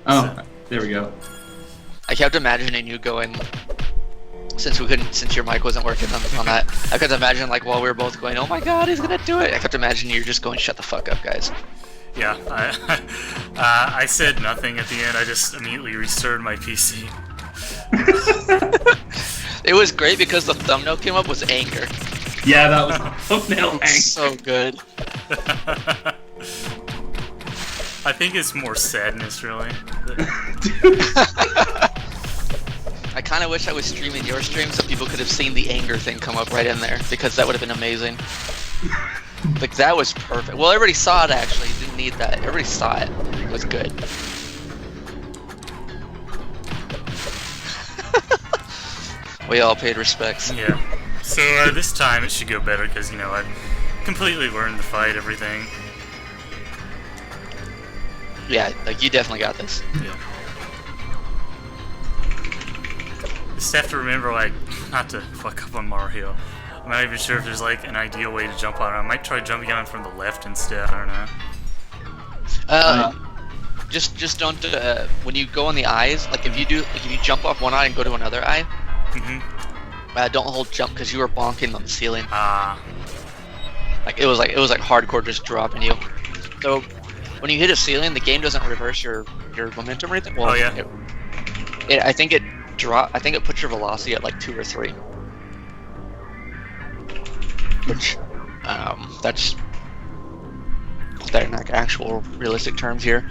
Oh, So, there we go. I kept imagining you going, since your mic wasn't working on that. I kept imagining like while we were both going, oh my god, he's gonna do it. I kept imagining you just going, shut the fuck up, guys. yeah, I said nothing at the end. I just immediately restarted my PC. It was great because the thumbnail came up was anger. Yeah, that was thumbnail anger. So good. I think it's more sadness, really. I kind of wish I was streaming your stream so people could have seen the anger thing come up right in there, because that would have been amazing. Like, that was perfect. Well, everybody saw it, actually. You didn't need that. Everybody saw it. It was good. We all paid respects. Yeah. So this time it should go better because, you know, I've completely learned to fight everything. Yeah, like, you definitely got this. Yeah. Just have to remember, like, not to fuck up on Mario. I'm not even sure if there's, like, an ideal way to jump on it. I might try jumping on it from the left instead, I don't know. Just don't, when you go on the eyes, like, if you jump off one eye and go to another eye, don't hold jump, because you were bonking on the ceiling. Like, it was like hardcore just dropping you. So, when you hit a ceiling, the game doesn't reverse your momentum or anything. Well, oh, yeah? I think it puts your velocity at like 2 or 3. Which, that's in like actual realistic terms here.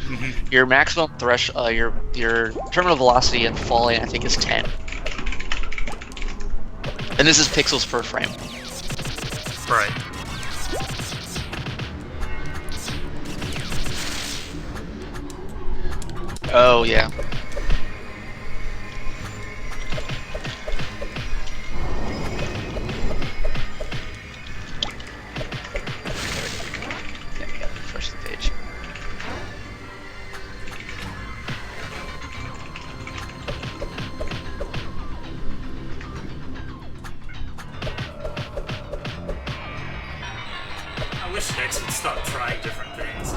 Your maximum your terminal velocity in falling, I think, is 10. And this is pixels per frame. Right. Oh, yeah. Refresh the page. I wish Hex would stop trying different things.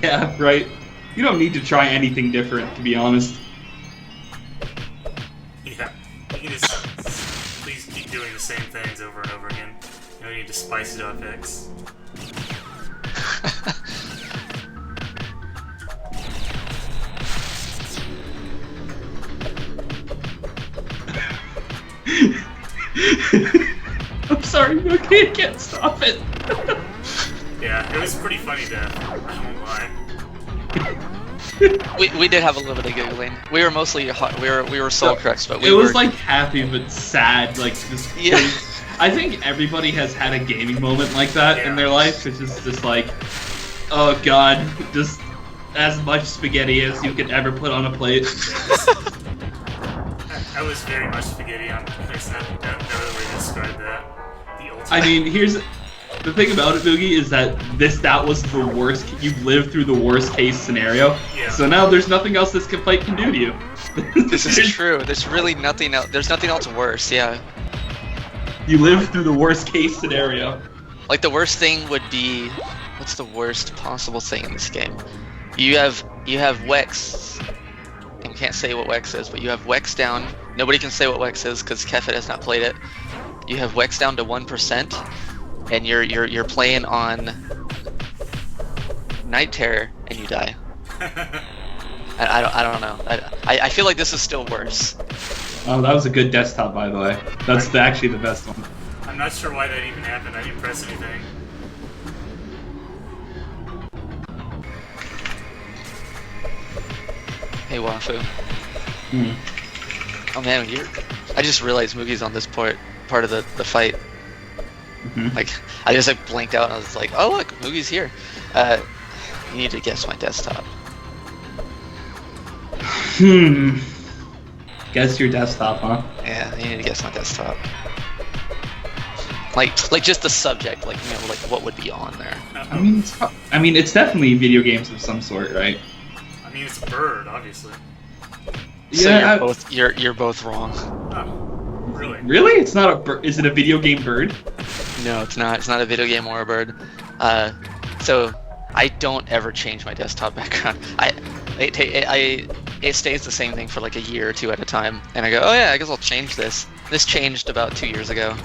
Yeah, right. You don't need to try anything different, to be honest. Yeah. You can just please keep doing the same things over and over again. You don't need to spice it up, Hex. I'm sorry, okay, I can't stop it. Yeah, it was pretty funny death. I won't lie. We did have a little bit of giggling. We were mostly we were soul crux, but it was like happy but sad, like just. Yeah. I think everybody has had a gaming moment like that in their life, which is just like, oh god, just as much spaghetti as you could ever put on a plate. I was very much spaghetti on there's no other way to describe that. The ultimate. I mean, here's the thing about it, Boogie, is that that was the worst. You've lived through the worst case scenario. Yeah. So now there's nothing else this fight can do to you. This is true. There's really nothing else. There's nothing else worse. Yeah. You lived through the worst case scenario. Like, the worst thing would be, what's the worst possible thing in this game? You have Wex. I can't say what Wex is, but you have Wex down. Nobody can say what Wex is because Kefit has not played it. You have Wex down to 1%, and you're playing on Night Terror, and you die. I don't know. I feel like this is still worse. Oh, that was a good desktop, by the way. That's actually the best one. I'm not sure why that even happened. I didn't press anything. Hey, Wafu. Oh man, I just realized Moogie's on this part of the fight. Like, I just like blinked out and I was like, oh look, Moogie's here. You need to guess my desktop. Guess your desktop, huh? Yeah, you need to guess my desktop. Like just the subject, like, you know, like what would be on there. I mean, it's definitely video games of some sort, right? I mean, it's a bird, obviously. So Yeah, you're both wrong. Oh, really? Really? It's not a bird. Is it a video game bird? No, it's not. It's not a video game or a bird. So I don't ever change my desktop background. It stays the same thing for like a year or two at a time, and I go, oh yeah, I guess I'll change this. This changed about 2 years ago.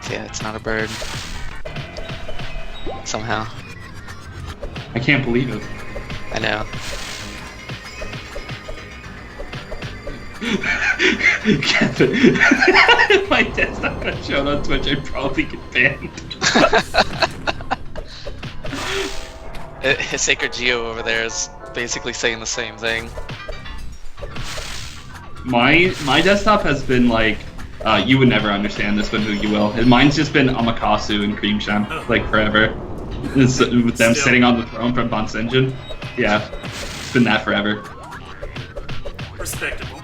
Yeah, it's not a bird. Somehow. I can't believe it. I know. Kevin, if my desktop got shown on Twitch, I'd probably get banned. His Sacred Geo over there is basically saying the same thing. My desktop has been like, you would never understand this, but who you will. Mine's just been Amakasu and Creamsham, like forever. With them sitting on the throne from Bunt's Engine. Yeah, it's been that forever. Respectable.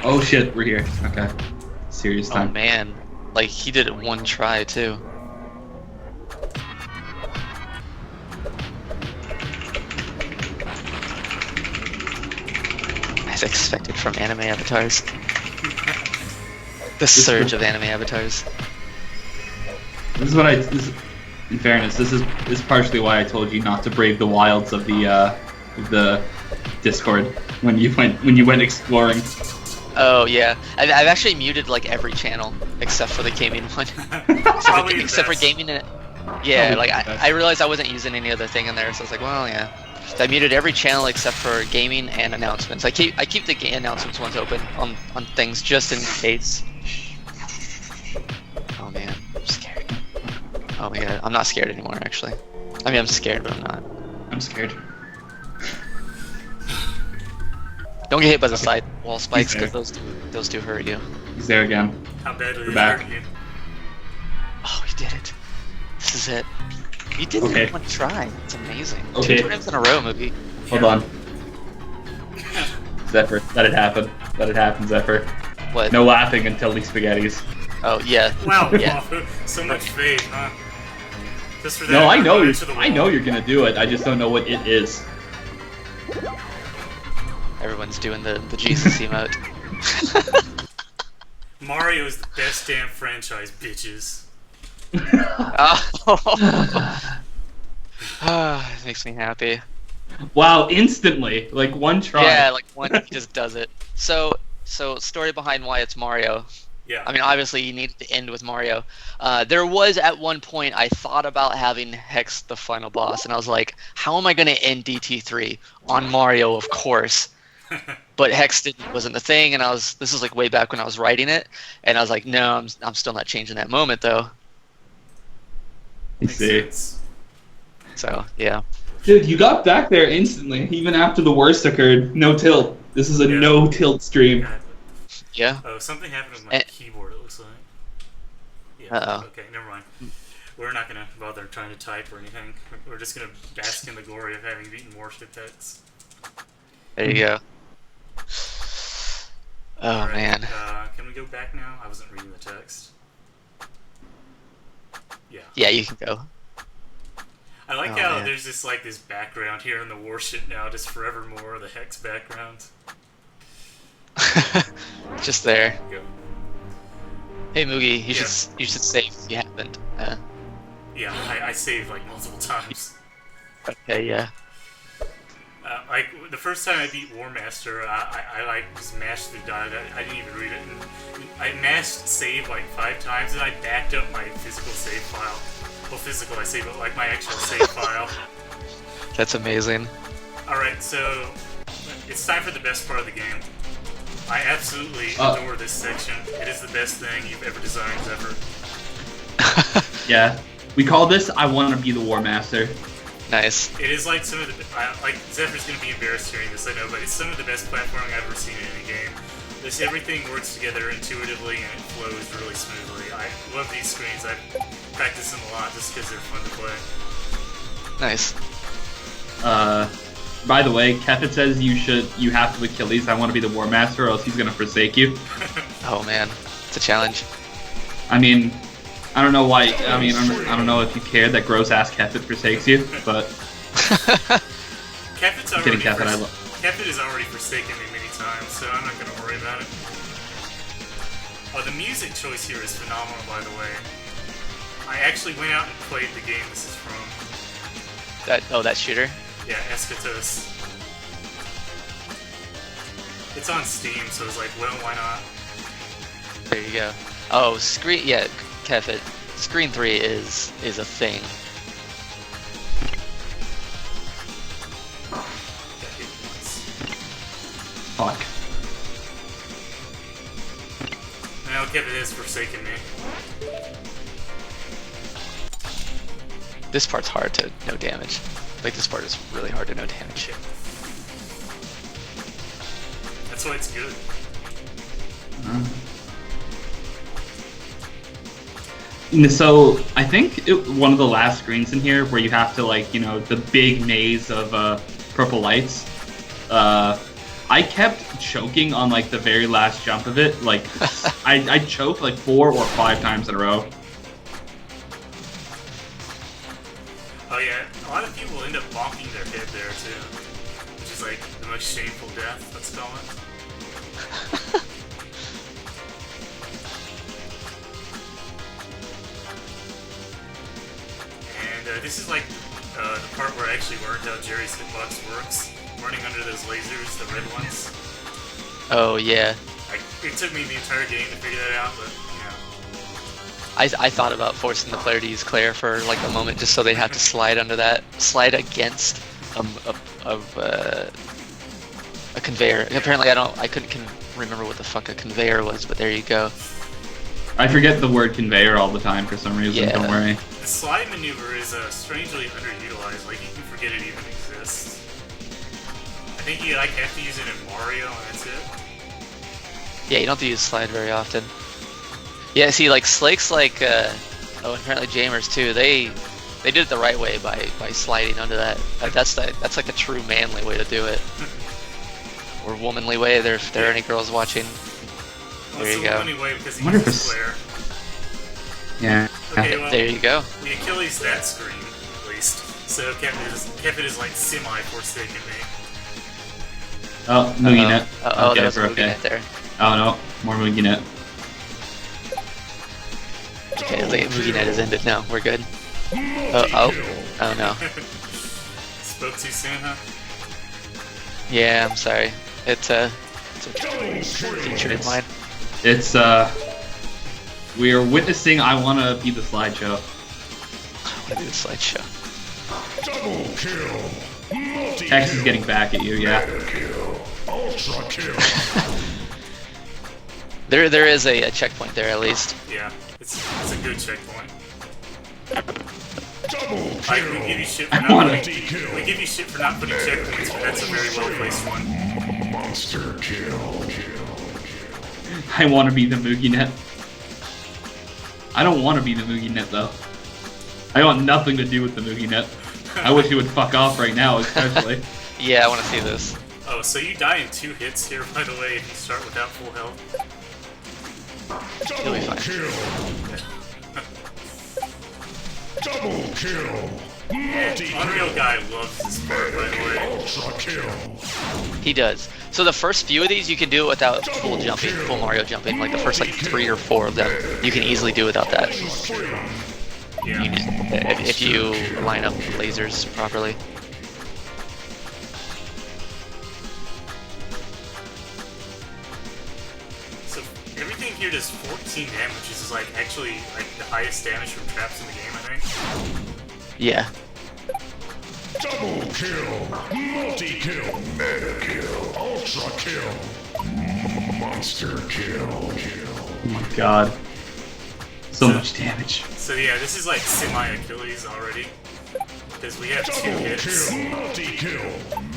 Oh shit, we're here. Okay. Serious time. Oh man. Like, he did it one try, too. As expected from anime avatars. The surge of anime avatars. This is what in fairness, this is partially why I told you not to brave the wilds of the Discord when you went exploring. Oh yeah, I've actually muted like every channel except for the gaming one. except for gaming. Yeah, like I realized I wasn't using any other thing in there, so I was like, well, yeah. So I muted every channel except for gaming and announcements. I keep the announcements ones open on things just in case. Oh man, I'm scared. Oh my god, I'm not scared anymore actually. I mean, I'm scared, but I'm not. I'm scared. Don't get hit by the side wall spikes because those do hurt you. He's there again. How badly We're is back. hurting you? Oh, he did it. This is it. You did it in one try. It's amazing. Okay. 2 times in a row, movie. Hold on. Zephyr, let it happen. Let it happen, Zephyr. What? No laughing until these spaghettis. Oh yeah. Wow, Yeah. so much faith, huh? Just for that. No, I know you're you're gonna do it. I just don't know what it is. Everyone's doing the Jesus emote. Mario is the best damn franchise, bitches. Oh, it makes me happy. Wow, instantly, like one try. Yeah, like one he just does it. So story behind why it's Mario. Yeah. I mean, obviously you need to end with Mario. There was at one point I thought about having Hex the final boss, and I was like, how am I going to end DT3 on Mario? Of course. But Hex wasn't the thing, and this was like way back when I was writing it, and I was like, no, I'm still not changing that moment though. I see. So yeah. Dude, you got back there instantly, even after the worst occurred. No tilt. This is a no tilt stream. God. Yeah. Oh, something happened with my keyboard, it looks like. Yeah. Uh-oh. Okay, never mind. We're not gonna bother trying to type or anything. We're just gonna bask in the glory of having beaten Warship Hex. There you go. Oh Alright, man. Can we go back now? I wasn't reading the text. Yeah. Yeah, you can go. I like how there's this background here in the warship now, just forevermore, the Hex background. Just there. Go. Hey Moogie, you should save if you haven't. Yeah, I saved like multiple times. Okay, yeah. Like the first time I beat War Master, I like just mashed through dive. I didn't even read it. And I mashed save like 5 times, and I backed up my physical save file. Well, physical I saved, but like my actual save file. That's amazing. All right, so it's time for the best part of the game. I absolutely adore this section. It is the best thing you've ever designed, Zephyr. Yeah, we call this "I Want to Be the War Master." Nice. It is like some of the like Zephyr's gonna be embarrassed hearing this, I know, but it's some of the best platforming I've ever seen in a game. This everything works together intuitively and it flows really smoothly. I love these screens. I practice them a lot just because they're fun to play. Nice. By the way, Kefit says you have to Achilles. I want to be the War Master, or else he's gonna forsake you. Oh man, it's a challenge. I mean, I don't know why. I mean, I don't know if you care that gross ass Kefit forsakes you, but. Kefit's I'm already kidding, Kefit. Kefit has already forsaken me many times, so I'm not gonna worry about it. Oh, the music choice here is phenomenal, by the way. I actually went out and played the game this is from. That shooter? Yeah, Escatos. It's on Steam, so it's like, well, why not? There you go. Oh, Kefit. Screen 3 is a thing. Fuck. Now Kevin has forsaken me. This part's hard to no damage. Like, this part is really hard to no damage. That's why it's good. So, I think one of the last screens in here where you have to, like, you know, the big maze of purple lights, I kept choking on, like, the very last jump of it. Like, I choked, like, 4 or 5 times in a row. Oh yeah, a lot of people end up bonking their head there, too. Which is, like, the most shameful death, let's call it. And this is, like, the part where I actually learned how Jerry's hitbox works. Running under those lasers, the red ones. Oh, yeah. It took me the entire game to figure that out, but, you know. I thought about forcing the player to use Claire for, like, a moment just so they'd have to slide against a conveyor. Apparently I couldn't remember what the fuck a conveyor was, but there you go. I forget the word conveyor all the time for some reason, Yeah. don't worry. The slide maneuver is strangely underutilized, like you can forget it even exists. I think you like have to use it in Mario and that's it. Yeah, you don't have to use slide very often. Yeah, see, like Slake's like, apparently Jamers too. They did it the right way by sliding onto that. That's like a true manly way to do it, or womanly way. If there are any girls watching, there you go. Way because he Wonder if uses it's- Claire. Yeah. Okay, well, There you go. the Achilles that screen at least. So Kevin is like semi-forsaken me. Oh, MoogieNet. Oh, Okay, there was a we're MoogieNet there. Oh no, more MoogieNet. Okay, the MoogieNet is ended now. We're good. Oh no. Spoke too soon, huh? Yeah, I'm sorry. It's a feature in mine. It's we are witnessing I Wanna Be the Slideshow. I want to do the slideshow. Double kill. X is getting back at you, yeah. Kill. Ultra kill. There is a checkpoint there at least. Yeah, it's a good checkpoint. Double Like, kill. we give you shit I for wanna- not putting checkpoints, but that's a very well placed one. Monster kill. I wanna be the MoogieNet. I don't wanna be the MoogieNet though. I want nothing to do with the MoogieNet. I wish you would fuck off right now, especially. Yeah, I want to see this. Oh, so you die in 2 hits here, by the way, if you start without full health. You'll be fine. Kill. Double kill. Unreal Guy loves this part, by the way. Ultra kill. He does. So the first few of these you can do without full jumping, full Mario jumping. Like the first like 3 or 4 of them, you can easily do without that. Yeah. You just, if you line up lasers properly. So everything here does 14 damage, which is like actually like the highest damage from traps in the game, I think. Yeah. Double kill. Multi-kill. Meta kill. Ultra kill. Monster kill. Oh my god. So much damage. So yeah, this is like semi-Achilles already. Because we have 2 Double hits. kill. Multi-kill.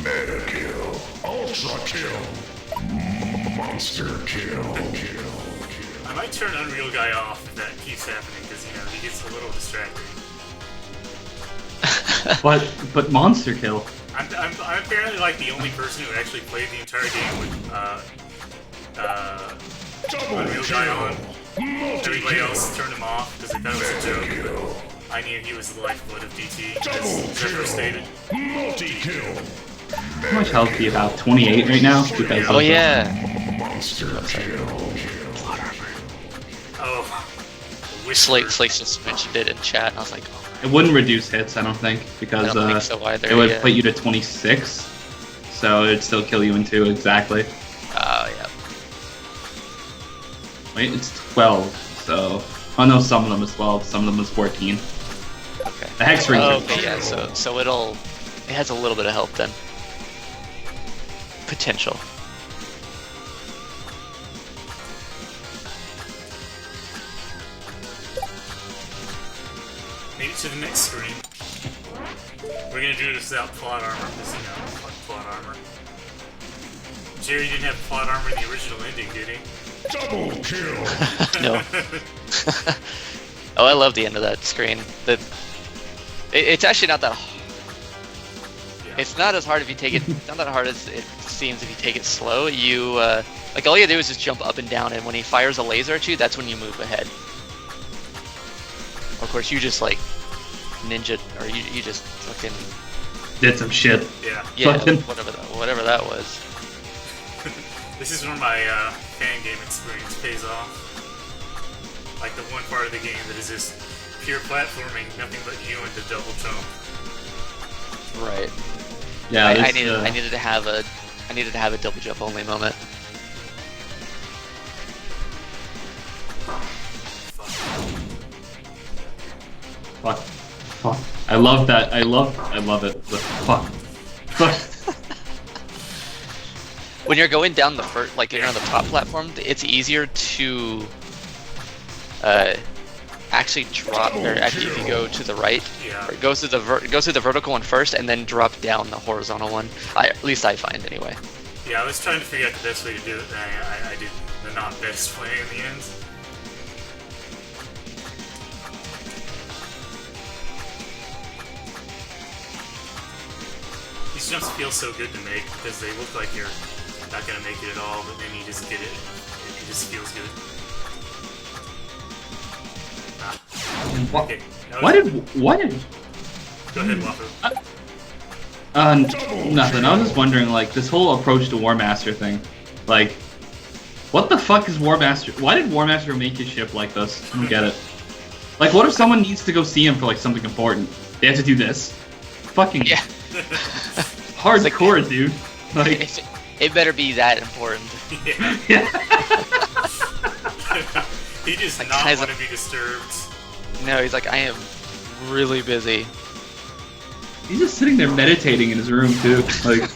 Meta kill. Ultra kill. Monster kill. I might turn Unreal Guy off if that keeps happening, because you know, he gets a little distracting. But monster kill. I'm apparently like the only person who actually played the entire game with Unreal Guy on. Everybody else turned him off because they thought it was a joke. But I knew he was the lifeblood of DT, as Zephyr stated. Multi-kill. How much health do you have? 28 right now? Because Oh yeah. Monster kill. Oh. Slate just mentioned it in chat, and I was like, oh, it wouldn't reduce hits, I don't think, because I don't think so either, it would yeah. put you to 26, so it'd still kill you in 2 exactly. oh yeah. Wait, it's 12, so... Oh no, some of them is 12, some of them is 14. Okay. The hex rings are okay, yeah. So it has a little bit of help then. Potential. Maybe to the next screen. We're gonna do this without plot armor, because, you know, fuck plot armor. Jerry didn't have plot armor in the original ending, did he? Double kill. No. Oh, I love the end of that screen. It's actually not that. Yeah. It's not as hard if you take it. It's not that hard as it seems if you take it slow. You like all you do is just jump up and down, and when he fires a laser at you, that's when you move ahead. Of course, you just like ninja, or you just fucking did some shit. Yeah. yeah, Fucking- whatever that was. This is where my fan game experience pays off. Like the one part of the game that is just pure platforming, nothing but you and the double jump. Right. Yeah, I this, needed to have a double jump only moment. Fuck. Fuck. I love that. I love it. The fuck. Fuck. When you're going down the first, like you're on the top platform, it's easier to actually drop, or actually if you go to the right, Yeah. or go through the vertical one first, and then drop down the horizontal one. At least I find anyway. Yeah, I was trying to figure out the best way to do it, and I did the not best way in the end. These jumps feel so good to make because they look like you're not gonna make it at all, but then you just get it. It just feels good. Ah. Okay. What did? Go ahead, Waffle. Nothing. I was just wondering, like, this whole approach to War Master thing. Like, what the fuck is War Master? Why did War Master make his ship like this? I don't get it. Like, what if someone needs to go see him for, like, something important? They have to do this? Fucking Yeah. hardcore, dude. Like, It better be that important. Yeah. yeah. He does Like, not guys, want to be disturbed. No, he's like, I am really busy. He's just sitting there meditating in his room, too. Like, I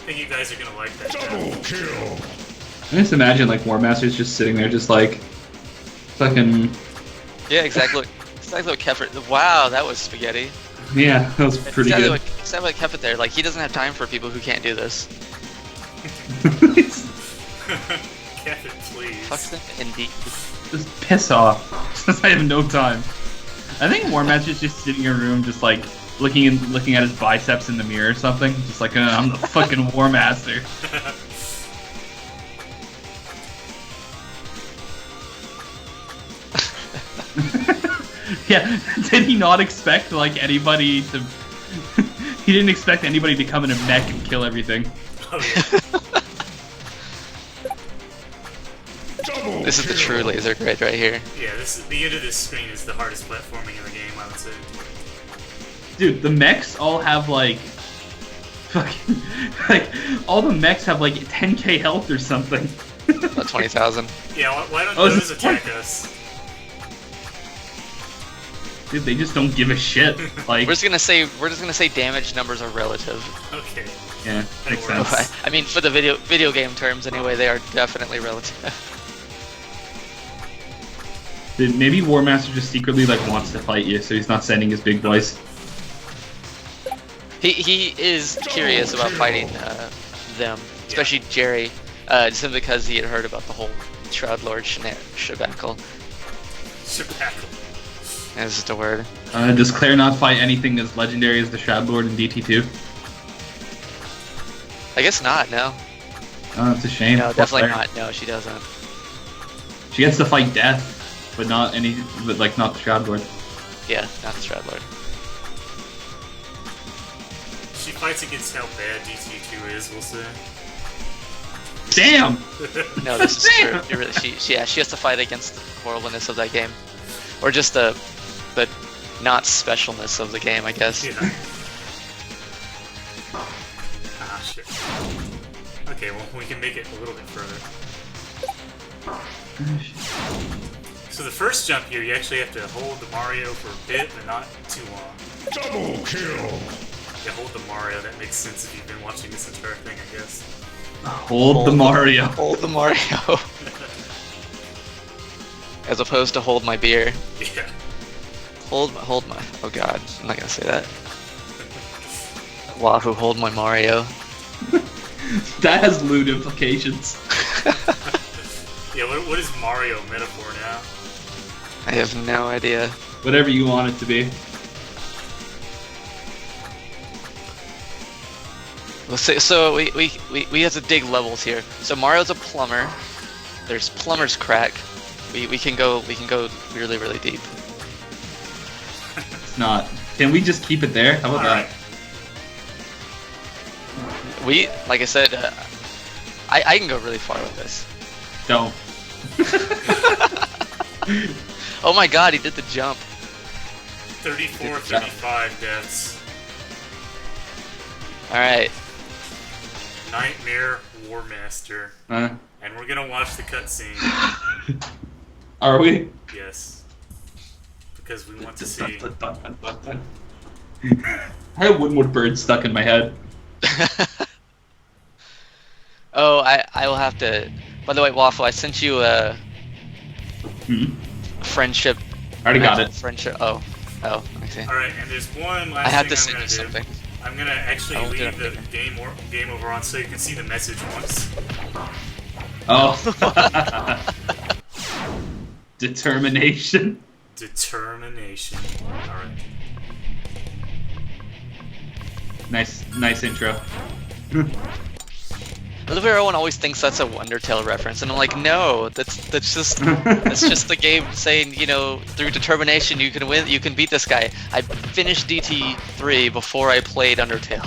think you guys are gonna like that. Double kill. I just imagine, like, War Master's just sitting there, just like, fucking. Yeah, exactly. Exactly what kept it. Wow, that was spaghetti. Yeah, that was pretty exactly good. Exactly what kept it there. Like, he doesn't have time for people who can't do this. Kevin, please. Fuck them, indeed. Just piss off. I have no time. I think War Master's just sitting in a room, just like looking at his biceps in the mirror or something. Just like, I'm the fucking War Master. Yeah, did he not expect like anybody to? He didn't expect anybody to come in a mech and kill everything. Oh, yeah. This is the true laser grid right here. Yeah, the end of this screen is the hardest platforming in the game, I would say. Dude, the mechs all have like, fucking, like all the mechs have like 10k health or something. About 20,000. Yeah, why don't Oh, those attack us? Dude, they just don't give a shit. Like, We're just gonna say damage numbers are relative. Okay. yeah, makes works. sense. I mean, for the video game terms anyway, they are definitely relative. Dude, maybe War Master just secretly like wants to fight you, so he's not sending his big voice. He is curious about fighting them, especially Jerry, simply because he had heard about the whole Shroud Lord shebackle. Shebackle. That's just a word. Does Claire not fight anything as legendary as the Shroud Lord in DT2? I guess not. No. Oh, it's a shame. No, Fuck definitely her. not. No, she doesn't. She gets to fight death, but not any, but like not the Shroud Lord. Yeah, not the Shroud Lord. She fights against how bad DT2 is, we'll say. Damn! No, this is true. Damn! She really, she has to fight against the horribleness of that game, or just the not specialness of the game, I guess. Yeah. Ah, shit. Okay, well, we can make it a little bit further. So the first jump here, you actually have to hold the Mario for a bit, but not too long. Double kill. Yeah, hold the Mario, that makes sense if you've been watching this entire thing, I guess. Hold the Mario. Hold the Mario. As opposed to hold my beer. Yeah. Hold my. Oh god, I'm not gonna say that. Wahoo, hold my Mario. That has lewd implications. Yeah, what is Mario metaphor now? I have no idea. Whatever you want it to be. So we have to dig levels here. So Mario's a plumber. There's plumber's crack. We can go really really deep. It's not. Can we just keep it there? How about Alright. that? We, like I said, I can go really far with this. Don't. Oh my god, he did the jump. 34, 35 deaths. Alright. Nightmare War Master. And we're gonna watch the cutscene. Are we? Yes. Because we want to see. I have one more bird stuck in my head. Oh, I will have to. By the way, Waffle, I sent you a friendship. I already got it. Friendship. Oh, I see. Alright, and there's one last I have to thing I'm send gonna you do. something. I'm gonna actually I won't do leave the it. game over on so you can see the message once. Oh. Determination. Determination. Alright. Nice intro. Everyone always thinks that's a Undertale reference, and I'm like, no, that's just the game saying, you know, through determination you can win, you can beat this guy. I finished DT3 before I played Undertale.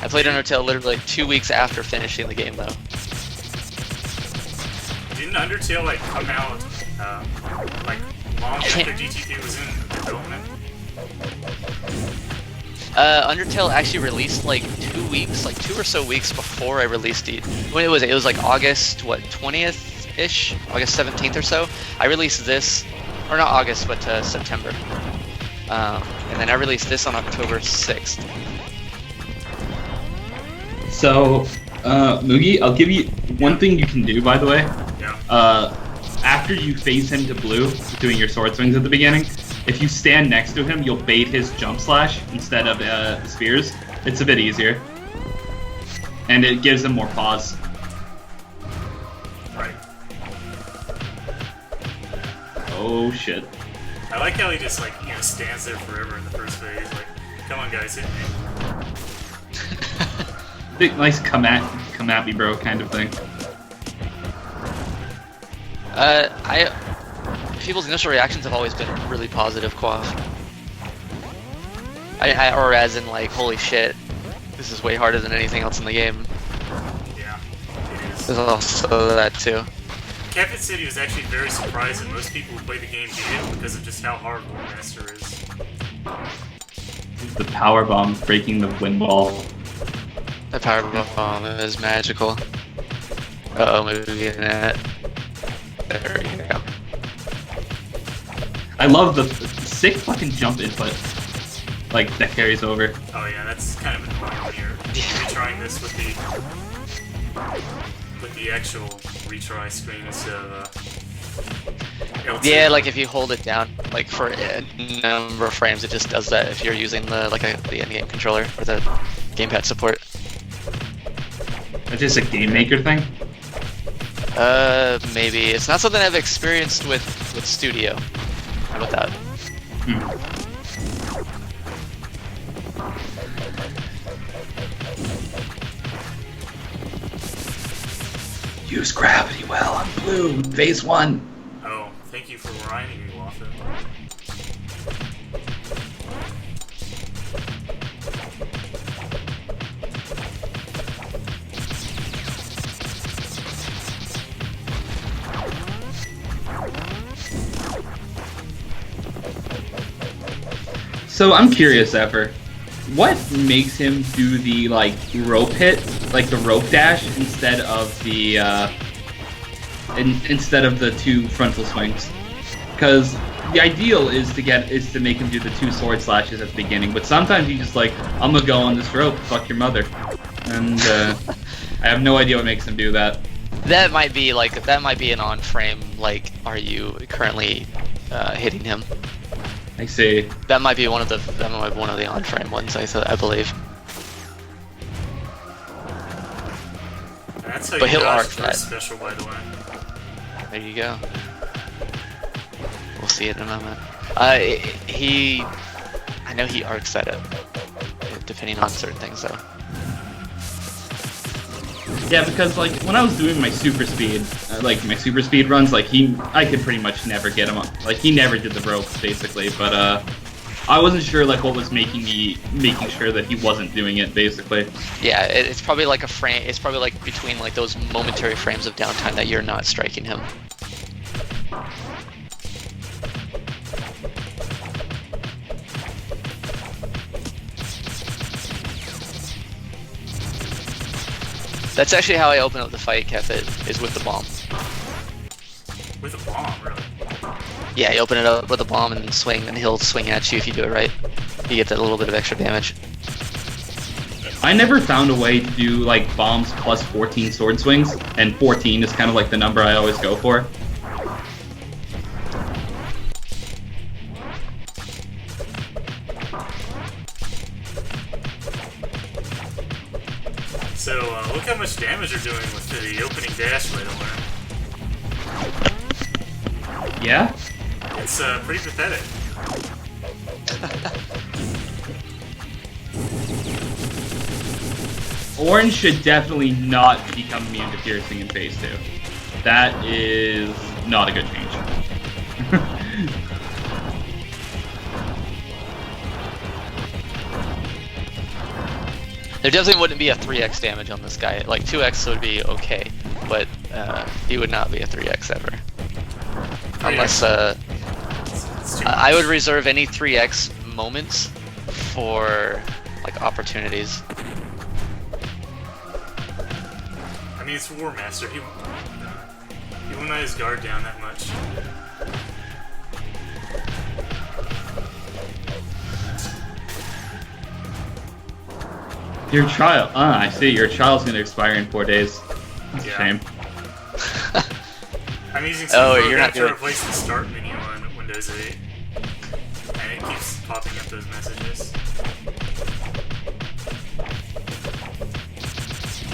I played Undertale literally like 2 weeks after finishing the game, though. Didn't Undertale like come out like long after DT3 was in development? Undertale actually released like 2 weeks, like 2 or so weeks before I released it. When it was like August, what, 20th-ish? August 17th or so? I released this, or not August, but September. And then I released this on October 6th. So, Moogie, I'll give you one thing you can do, by the way. Yeah. After you phase him to blue, doing your sword swings at the beginning, if you stand next to him, you'll bait his jump slash instead of spears. It's a bit easier. And it gives him more pause. Right. Oh shit. I like how he just like, you know, stands there forever in the first phase. Like, come on guys, hit me. Big, nice come at me bro kind of thing. People's initial reactions have always been really positive, Quaff. Or as in like, holy shit, this is way harder than anything else in the game. Yeah, it is. There's also that too. Captain said he was actually very surprised that most people who play the game beat it because of just how hard War Master is. The power bomb breaking the wind wall. The power bomb is magical. Uh-oh, maybe in that. There we go. I love the sick fucking jump input. Like, that carries over. Oh yeah, that's kind of annoying when you're retrying this with the actual retry screen instead of L2. Yeah, like if you hold it down, like for a number of frames, it just does that if you're using the in-game controller or the gamepad support. That's just a game maker thing. Maybe it's not something I've experienced with Studio. How about that? Use gravity well on blue, phase 1. Oh, thank you for reminding me, Waffle. So I'm curious, Zephyr. What makes him do the like rope hit, like the rope dash, instead of the instead of the 2 frontal swings? Because the ideal is to make him do the 2 sword slashes at the beginning, but sometimes he's just like, I'm gonna go on this rope, fuck your mother, and I have no idea what makes him do that. That might be an on-frame. Like, are you currently hitting him? I see. That might be one of the on-frame ones. I believe. That's how But you he'll arc dodge that. first special, by the way. There you go. We'll see it in a moment. I know he arcs that up, depending on certain things though. Yeah, because like when I was doing my super speed, runs, like I could pretty much never get him up. Like he never did the ropes basically, but I wasn't sure like what was making sure that he wasn't doing it basically. Yeah, it's probably like a frame. It's probably like between like those momentary frames of downtime that you're not striking him. That's actually how I open up the fight, Kefit, is with the bomb. With a bomb, really? Yeah, you open it up with a bomb and then swing, and he'll swing at you if you do it right. You get that little bit of extra damage. I never found a way to do like bombs plus 14 sword swings, and 14 is kind of like the number I always go for. So, look how much damage you're doing with the opening dash right away. Yeah? It's pretty pathetic. Orange should definitely not become immune to piercing in phase 2. That is not a good change. There definitely wouldn't be a 3x damage on this guy. Like 2x would be okay, but he would not be a 3x ever. Unless I would reserve any 3x moments for like opportunities. I mean, it's War Master. He won't let his guard down that much. Your trial, I see. Your trial's gonna expire in 4 days. That's a shame. I'm using some you're not to replace the start menu on Windows 8, and it keeps popping up those messages.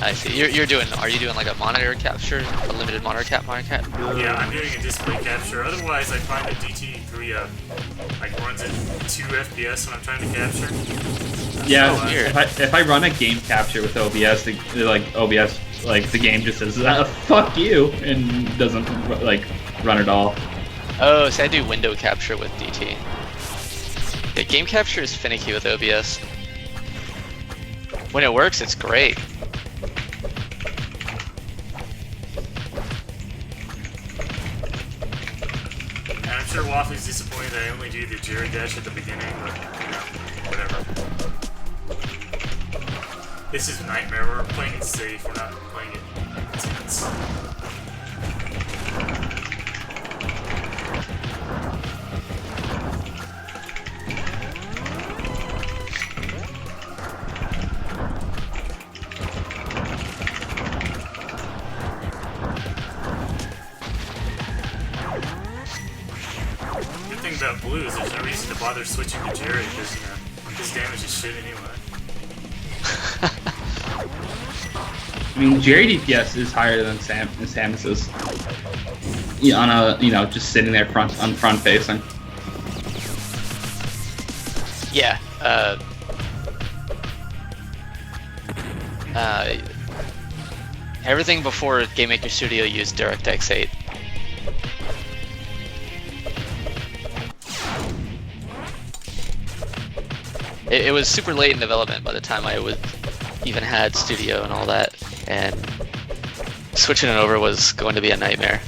I see. You're doing. Are you doing like a monitor capture, a limited monitor cap? Yeah, I'm doing a display capture. Otherwise, I find that DT3 like runs at 2 FPS when I'm trying to capture. Yeah, if I run a game capture with OBS, the game just says "fuck you" and doesn't like run at all. Oh, so I do window capture with DT. Yeah, game capture is finicky with OBS. When it works, it's great. And I'm sure Waffly's disappointed that I only do the Jerry dash at the beginning, but you know, whatever. This is Nightmare. We're playing it safe. We're not playing it intense. Good thing about blue is there's no reason to bother switching to Jerry because, you know, his damage is shit anyway. I mean, Jerry DPS is higher than Samus's. Yeah, on a just sitting there front facing. Yeah. Everything before Game Maker Studio used DirectX 8. It was super late in development by the time I even had Studio and all that, and switching it over was going to be a nightmare.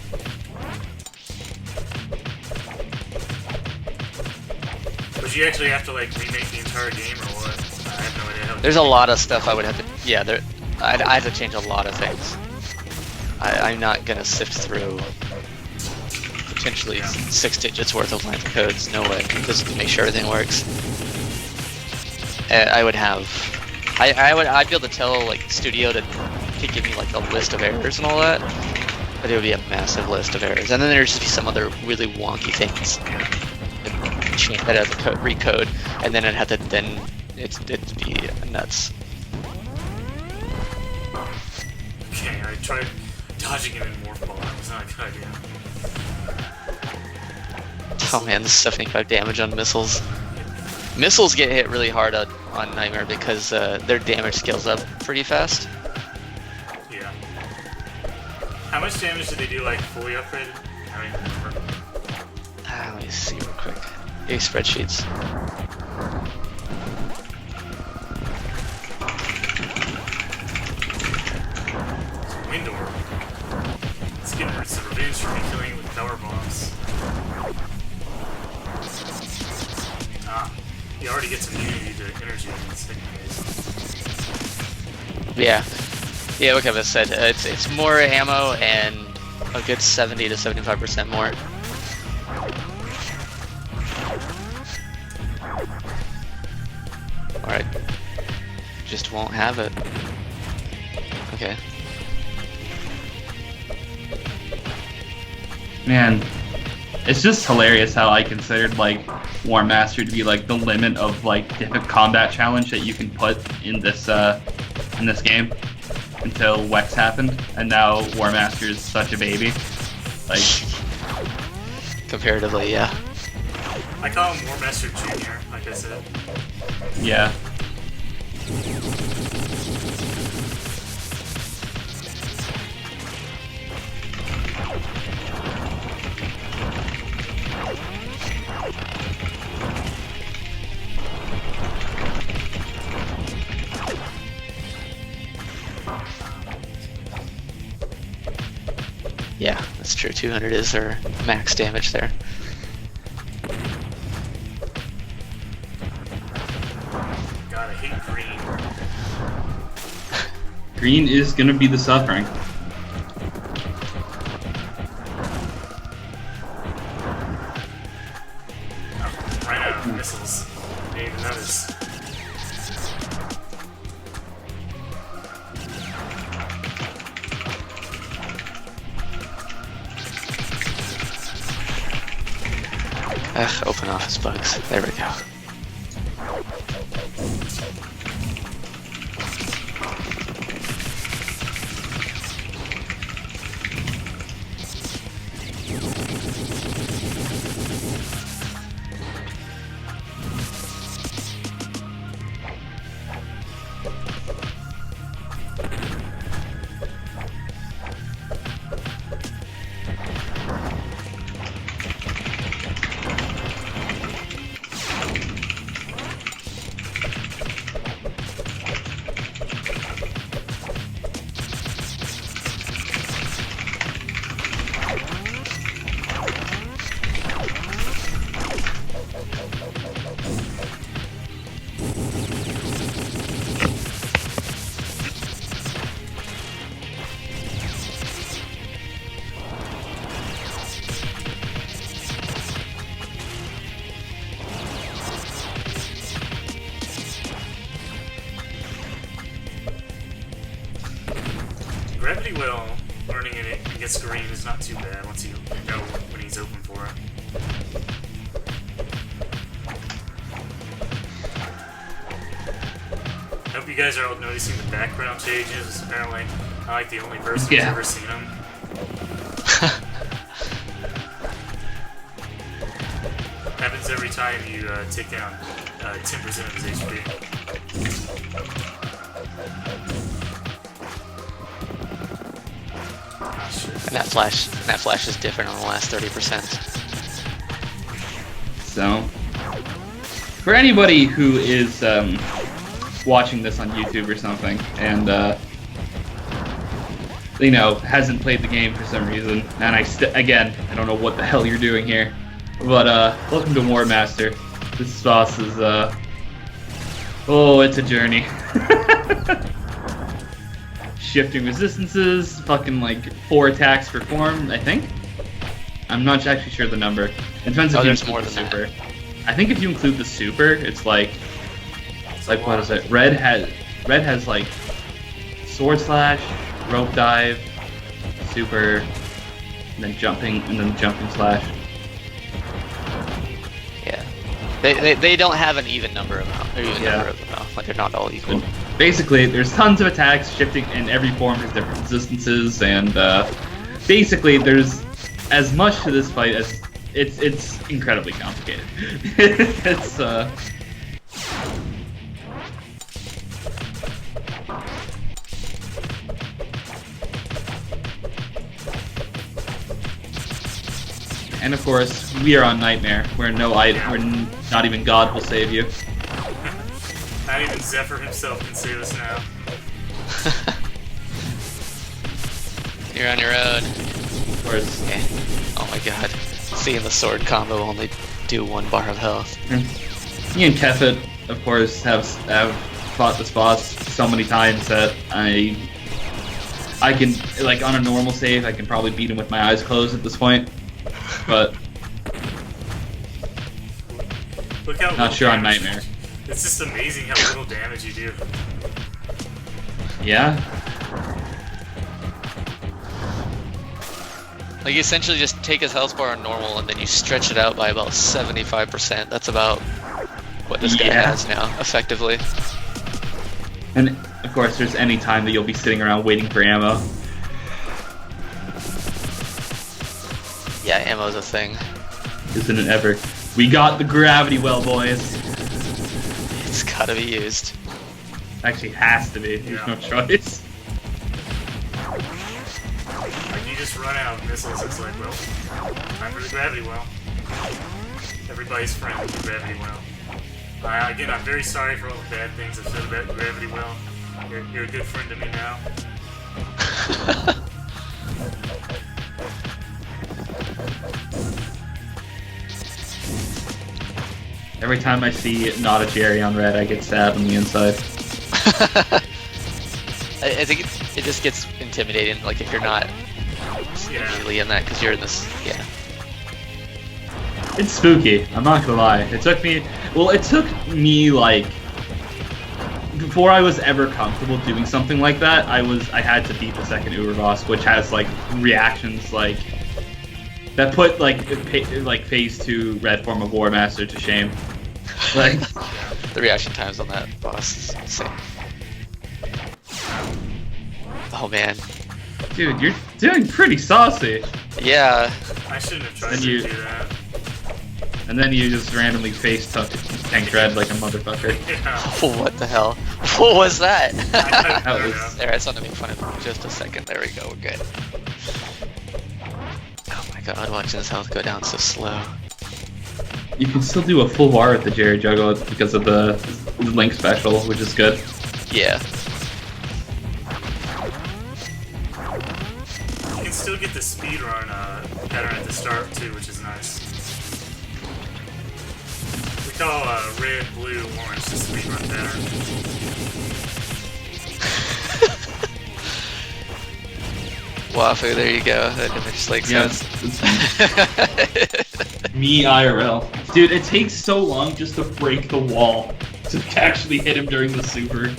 Would you actually have to like remake the entire game or what? I have no idea how. There's a lot of stuff I would have to. Yeah, I'd have to change a lot of things. I'm not gonna sift through potentially 6 digits worth of lines of codes. No way. Just to make sure everything works. I would have. I'd be able to tell like Studio to give me like a list of errors and all that, but it would be a massive list of errors, and then there'd just be some other really wonky things. Change that as a recode, and then I'd have to it'd be nuts. Okay, I tried dodging him in Morph Ball. That was not a good idea. Oh man, 75 damage on missiles. Missiles get hit really hard on Nightmare because their damage scales up pretty fast. Yeah. How much damage did they do, like, fully upgraded? I don't even remember. Let me see real quick. These spreadsheets. Windor. It's getting some revenge for me killing with power bombs. He already gets immunity to energy in second phase. Yeah. Yeah, like I said, it's more ammo and a good 70 to 75% more. Alright. Just won't have it. Okay. Man, it's just hilarious how I considered like War Master to be like the limit of like different combat challenge that you can put in this game until Wex happened, and now War Master is such a baby. Like comparatively, yeah. I call him War Master Junior, like I said. Yeah. Yeah, that's true. 200 is their max damage there. God, I hate green. Green is gonna be the suffering. Oh, ran out of missiles. Didn't even notice. Open office bugs. There we go. Gravity Well, learning it against green is not too bad once you know when he's open for it. I hope you guys are all noticing the background changes. Apparently, I'm like the only person who's ever seen them. Happens every time you take down 10% of his HP. Oh, shit. And that flash is different on the last 30%. So, for anybody who is watching this on YouTube or something, and you know, hasn't played the game for some reason, and again, I don't know what the hell you're doing here, but welcome to War Master. This boss is oh, it's a journey. Shifting resistances, fucking like 4 attacks per form, I think. I'm not actually sure the number. It depends if you there's include more the than super. I think if you include the super, it's like what is it? Red has like sword slash, rope dive, super, and then jumping slash. Yeah. They don't have an even number of number of them. Like they're not all equal. And basically, there's tons of attacks shifting, and every form has different resistances, and basically there's as much to this fight as it's incredibly complicated. It's and of course, we are on Nightmare, where where not even God will save you. Not even Zephyr himself can save us now. You're on your own. Of course. Okay. Oh my god. Seeing the sword combo only do 1 bar of health. Me and Kefit, of course, have fought this boss so many times that I can, like, on a normal save, I can probably beat him with my eyes closed at this point. But Look how not sure on damage- Nightmare. It's just amazing how little damage you do. Yeah. Like, you essentially just take his health bar on normal and then you stretch it out by about 75%. That's about what this guy has now, effectively. And of course, there's any time that you'll be sitting around waiting for ammo. Yeah, ammo's a thing. Isn't it ever? We got the gravity well, boys. It's gotta be used. Actually, has to be. There's no choice. Like, you just run out of missiles, it's like, well, time for the gravity well. Everybody's friend with the gravity well. Again, I'm very sorry for all the bad things I've said about the gravity well. You're a good friend to me now. Every time I see not a Jerry on red, I get stabbed on the inside. I think it just gets intimidating, like, if you're not immediately in that, because you're in this, yeah. It's spooky, I'm not gonna lie. It took me, like, before I was ever comfortable doing something like that, I had to beat the second Uber boss, which has, like, reactions, like, that put, like phase 2 red form of War Master to shame. Like, The reaction times on that boss is insane. Oh man. dude, you're doing pretty saucy. Yeah. I shouldn't have tried And to you- do that. And then you just randomly face tank red like a motherfucker. Yeah. Oh, what the hell? What was that? That was- There, I just want to make fun of him for just a second. There we go, we're good. Oh my god, watching his health go down so slow. You can still do a full bar with the Jerry Juggle because of the Link special, which is good. Yeah. You can still get the speedrun pattern at the start too, which is nice. We call red, blue, orange the speedrun pattern. Wafu, there you go. That image like Yes, says. me IRL. Dude, it takes so long just to break the wall to actually hit him during the super.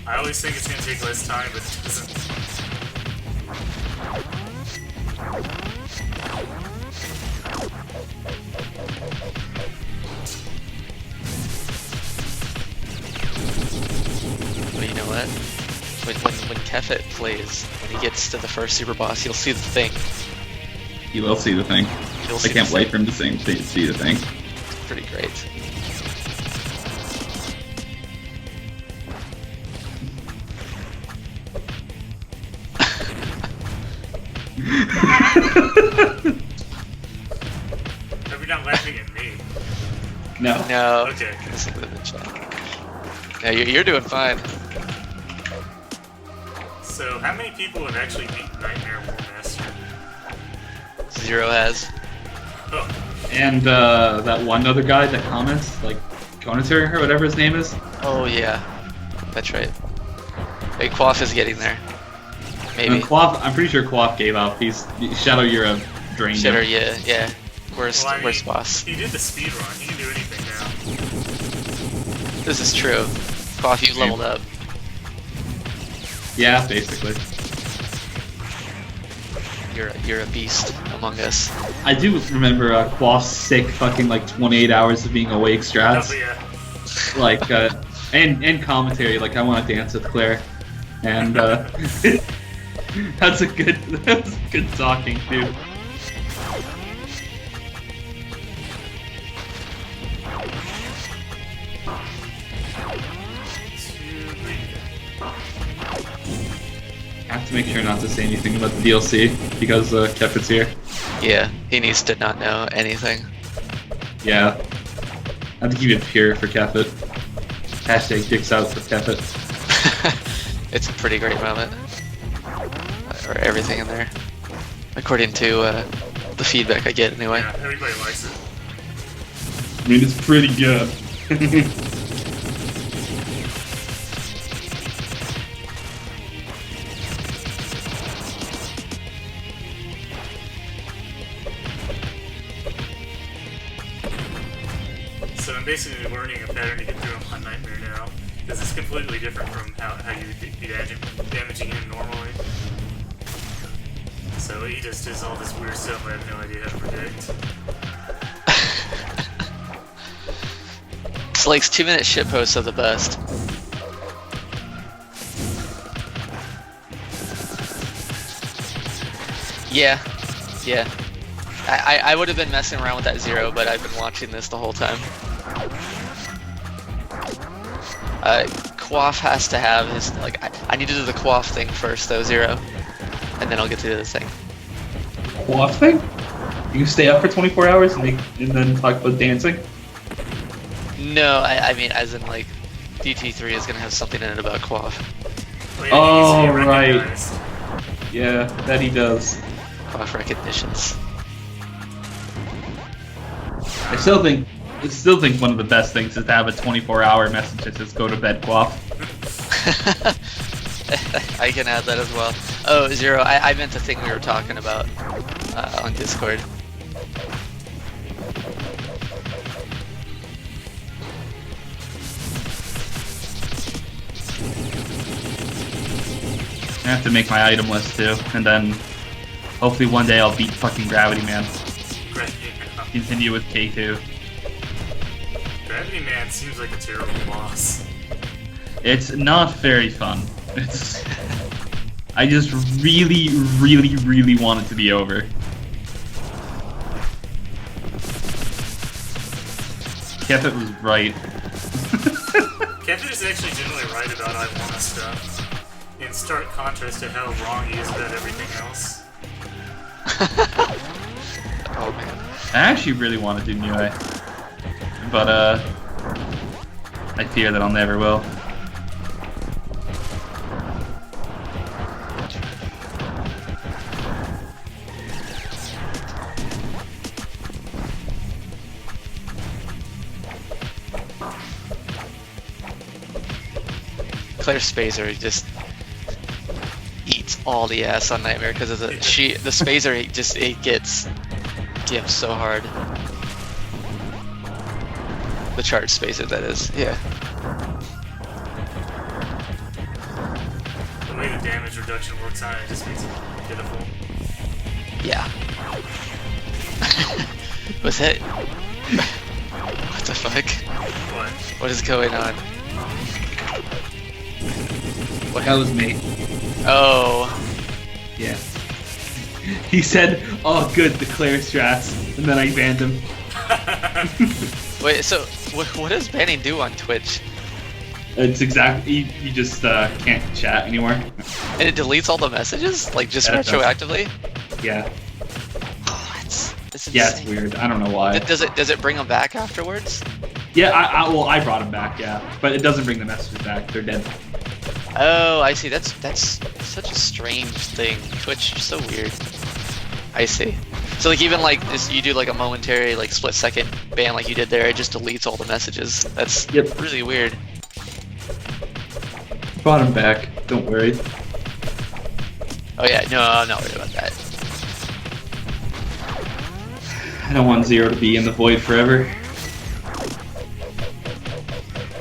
I always think it's gonna take less time, but it doesn't. But you know what? When Kefit plays, when he gets to the first super boss, you'll see the thing. You will see the thing. You'll I see can't the wait thing. for him to see the thing. It's pretty great. Are we not laughing at me? No. No. Okay. Just look at the chat. Yeah, you're doing fine. So, how many people have actually beaten Nightmare War Master? 0 has. Oh, And that one other guy that comments, like Conator or whatever his name is. Oh yeah, that's right. Hey, Quaff is getting there. Maybe. And Quaff, I'm pretty sure Quaff gave up. Shadow Europe drained Shitter, him. yeah. Worst, well, I mean, worst boss. He did the speed run. He can do anything now. This is true. Quaff, you leveled up. Yeah, basically. You're a beast among us. I do remember Quaff's sick fucking like 28 hours of being awake strats. Oh, yeah. Like and commentary, like I want to dance with Claire. And that's good talking too. I have to make sure not to say anything about the DLC because Kefit's here. Yeah, he needs to not know anything. Yeah. I have to keep it pure for Kefit. Hashtag dicks out for Kefit. It's a pretty great moment. Or everything in there. According to the feedback I get anyway. Yeah, everybody likes it. I mean, it's pretty good. So I'm basically learning a pattern to get through on Nightmare now. This is completely different from how you would be damaging him normally. So he just does all this weird stuff I have no idea how to predict. Slake's 2-minute shitposts are the best. Yeah. I would have been messing around with that 0, but I've been watching this the whole time. Quaff has to have his, like, I need to do the Quaff thing first though, 0. And then I'll get to the other thing. Quaff thing? You stay up for 24 hours and then talk about dancing? No, I mean, as in, like, DT3 is gonna have something in it about Quaff. Oh, right. Yeah, that he does. Quaff recognitions. I still think one of the best things is to have a 24-hour message that says go to bed, Quaff. I can add that as well. Oh, 0, I meant the thing we were talking about on Discord. I have to make my item list too, and then hopefully one day I'll beat fucking Gravity Man. Continue with K2. Gravity Man seems like a terrible boss. It's not very fun. I just really want it to be over. Kefit was right. Kevin is actually generally right about I want stuff. In stark contrast to how wrong he is about everything else. Oh man. I actually really want to do Niue, but I fear that I'll never will. Claire Spazer just eats all the ass on Nightmare because of the Spazer it gets gimped so hard. The charge Spazer, that is, yeah. The way the damage reduction works on it just makes it pitiful. Yeah. What's that? What the fuck? What? What is going on? What? That was me. Oh. Yeah. He said, "Oh, good, the Claire strats," and then I banned him. Wait, so what does banning do on Twitch? It's exactly you just can't chat anymore. And it deletes all the messages, like just Yeah, it does. retroactively? Yeah. Oh, it's Yeah, it's insane. weird. I don't know why. Does it bring them back afterwards? Yeah, I brought them back, yeah. But it doesn't bring the messages back. They're dead. Oh, I see. That's such a strange thing. Twitch, so weird. I see. So like even like this, you do like a momentary like split second ban like you did there, it just deletes all the messages. That's really weird. Brought them back. Don't worry. Oh yeah, no, I'm not worried about that. I don't want Zero to be in the void forever.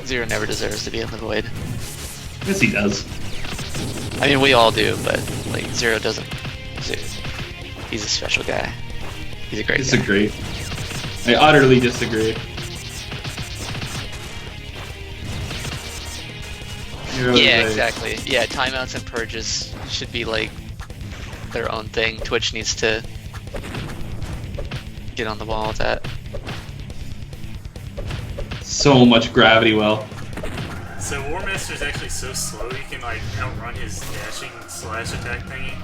Zero never deserves to be in the void. Yes, he does. I mean, we all do, but like Zero doesn't. He's a special guy. He's a great guy. Disagree. I utterly disagree. Yeah, exactly. Yeah, timeouts and purges should be like their own thing. Twitch needs to get on the ball with that. So much gravity well. So War Master's actually so slow you can like outrun his dashing slash attack thingy.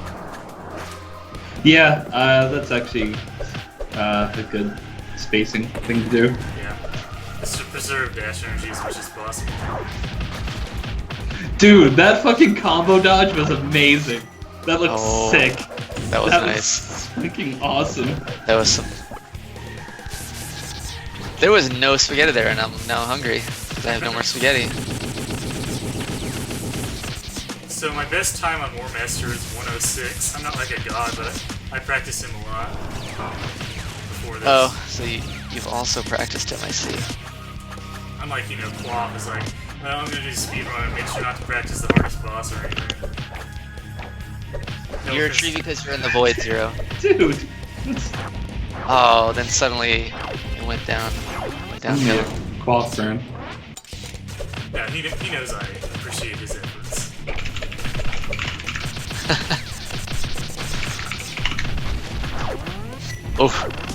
Yeah, that's actually a good spacing thing to do. Yeah. Just to preserve dash energy as much as possible. Dude, that fucking combo dodge was amazing. That looked sick. That was That nice. was fucking awesome. That was some. There was no spaghetti there, and I'm now hungry because I have no more spaghetti. So my best time on War Master is 106. I'm not like a god, but I practice him a lot before this. Oh, so you've also practiced him, I see. I'm like, you know, Quaff is like, well, I'm gonna do speedrun and make sure not to practice the hardest boss or anything. No, You're a tree because you're in the void, Zero. Dude. Oh, then suddenly it went downhill. Yeah, Quaff burn. Yeah, he knows I appreciate his efforts. Oof.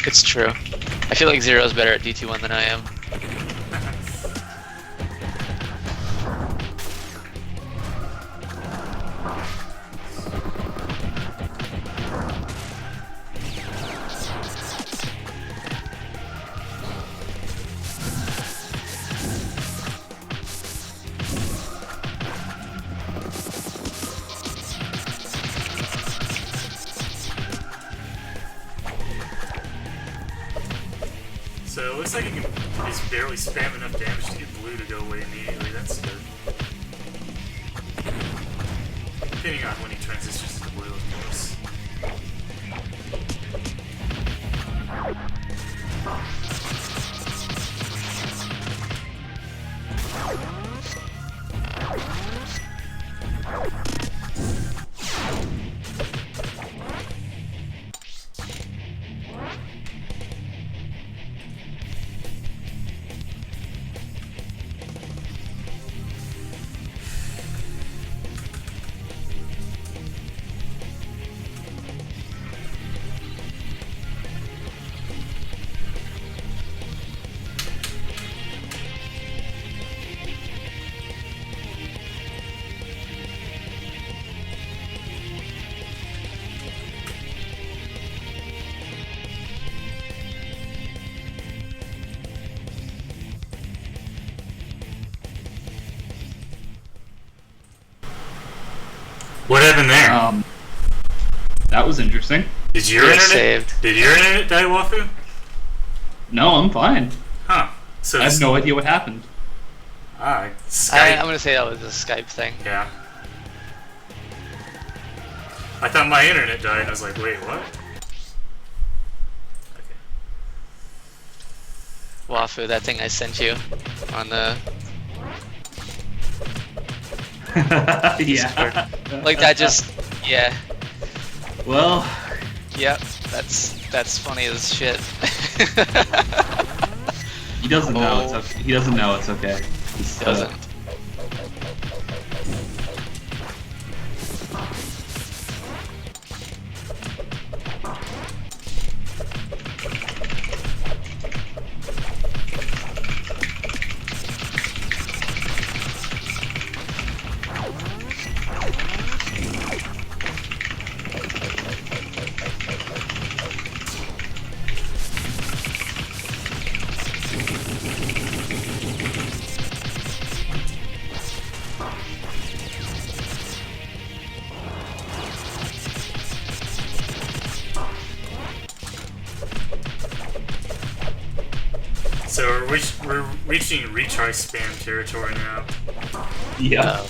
It's true. I feel like Zero's better at DT1 than I am. So it looks like he can just barely spam enough damage to get blue to go away immediately. That's good. Depending on when he transitions to blue, of course. What happened there? That was interesting. Did your internet die, Wafu? No, I'm fine. Huh. So I have no idea what happened. Skype. I'm gonna say that was a Skype thing. Yeah. I thought my internet died, and I was like, wait, what? Wafu, that thing I sent you on the Yeah. like that just, yeah. Well. Yep, that's funny as shit. He doesn't know it's okay. He doesn't know it's okay. He doesn't. So we're reaching retry spam territory now. Yeah.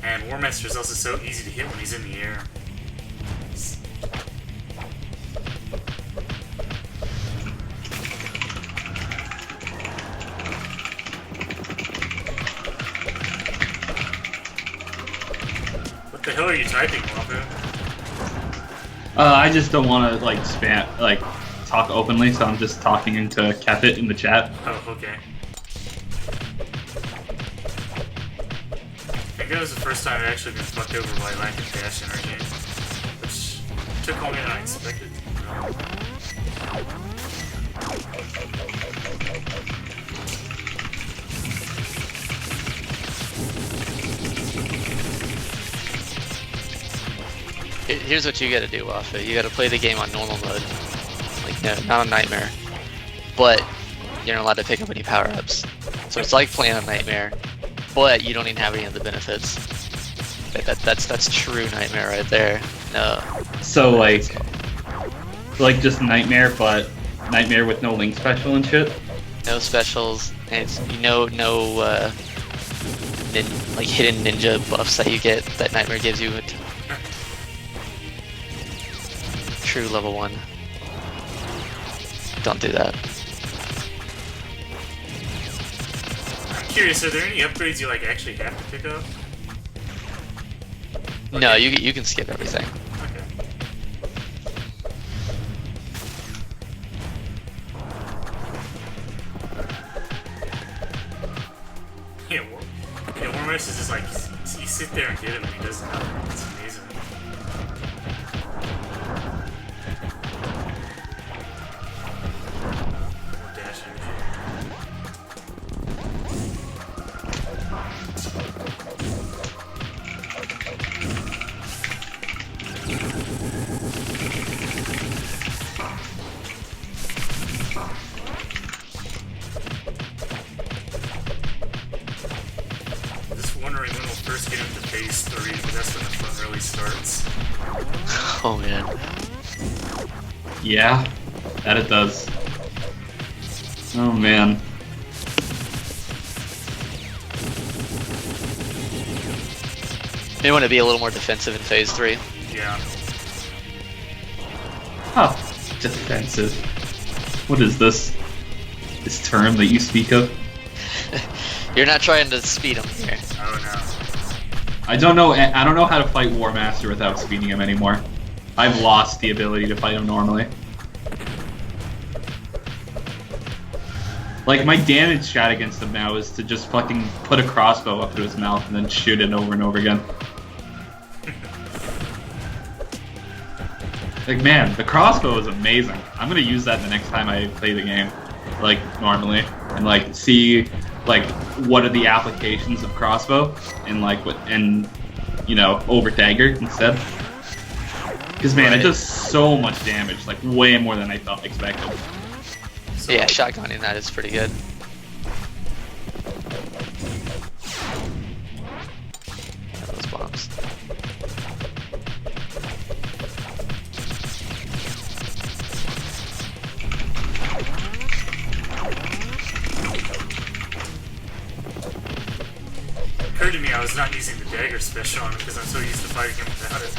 And War Master is also so easy to hit when he's in the air. What the hell are you typing, Wapu? I just don't want to like spam, like talk openly, so I'm just talking into Kefit in the chat. Oh, okay. I think that was the first time I've actually been fucked over by lack of dash in our game, which took longer than I expected. Here's what you gotta do, Wafu. You gotta play the game on normal mode. Like, no, not on Nightmare. But you're not allowed to pick up any power-ups. So it's like playing on Nightmare, but you don't even have any of the benefits. That's true Nightmare right there. No. So like just Nightmare, but Nightmare with no Link special and shit. No specials, and it's, like hidden ninja buffs that you get that Nightmare gives you. True level 1. Don't do that. I'm curious, are there any upgrades you like actually have to pick up? Okay. No, you can skip everything. Okay. Yeah, War Master is just like, you sit there and hit him and he does nothing. It's amazing. More dash energy. Just wondering when we'll first get into phase 3, because that's when the fun really starts. Oh man. Yeah, that it does. Oh man. May want to be a little more defensive in phase 3. Yeah. Oh, defensive. What is this? This term that you speak of? You're not trying to speed him here. Oh no. I don't know how to fight War Master without speeding him anymore. I've lost the ability to fight him normally. Like, my damage shot against him now is to just fucking put a crossbow up to his mouth and then shoot it over and over again. Like, man, the crossbow is amazing. I'm gonna use that the next time I play the game, like, normally, and, like, see, like, what are the applications of crossbow, and, like, you know, over dagger instead. Because, man, it does so much damage, like, way more than I expected. So yeah, shotgunning that is pretty good. occurred to me I was not using the dagger special on him because I'm so used to fighting him without it.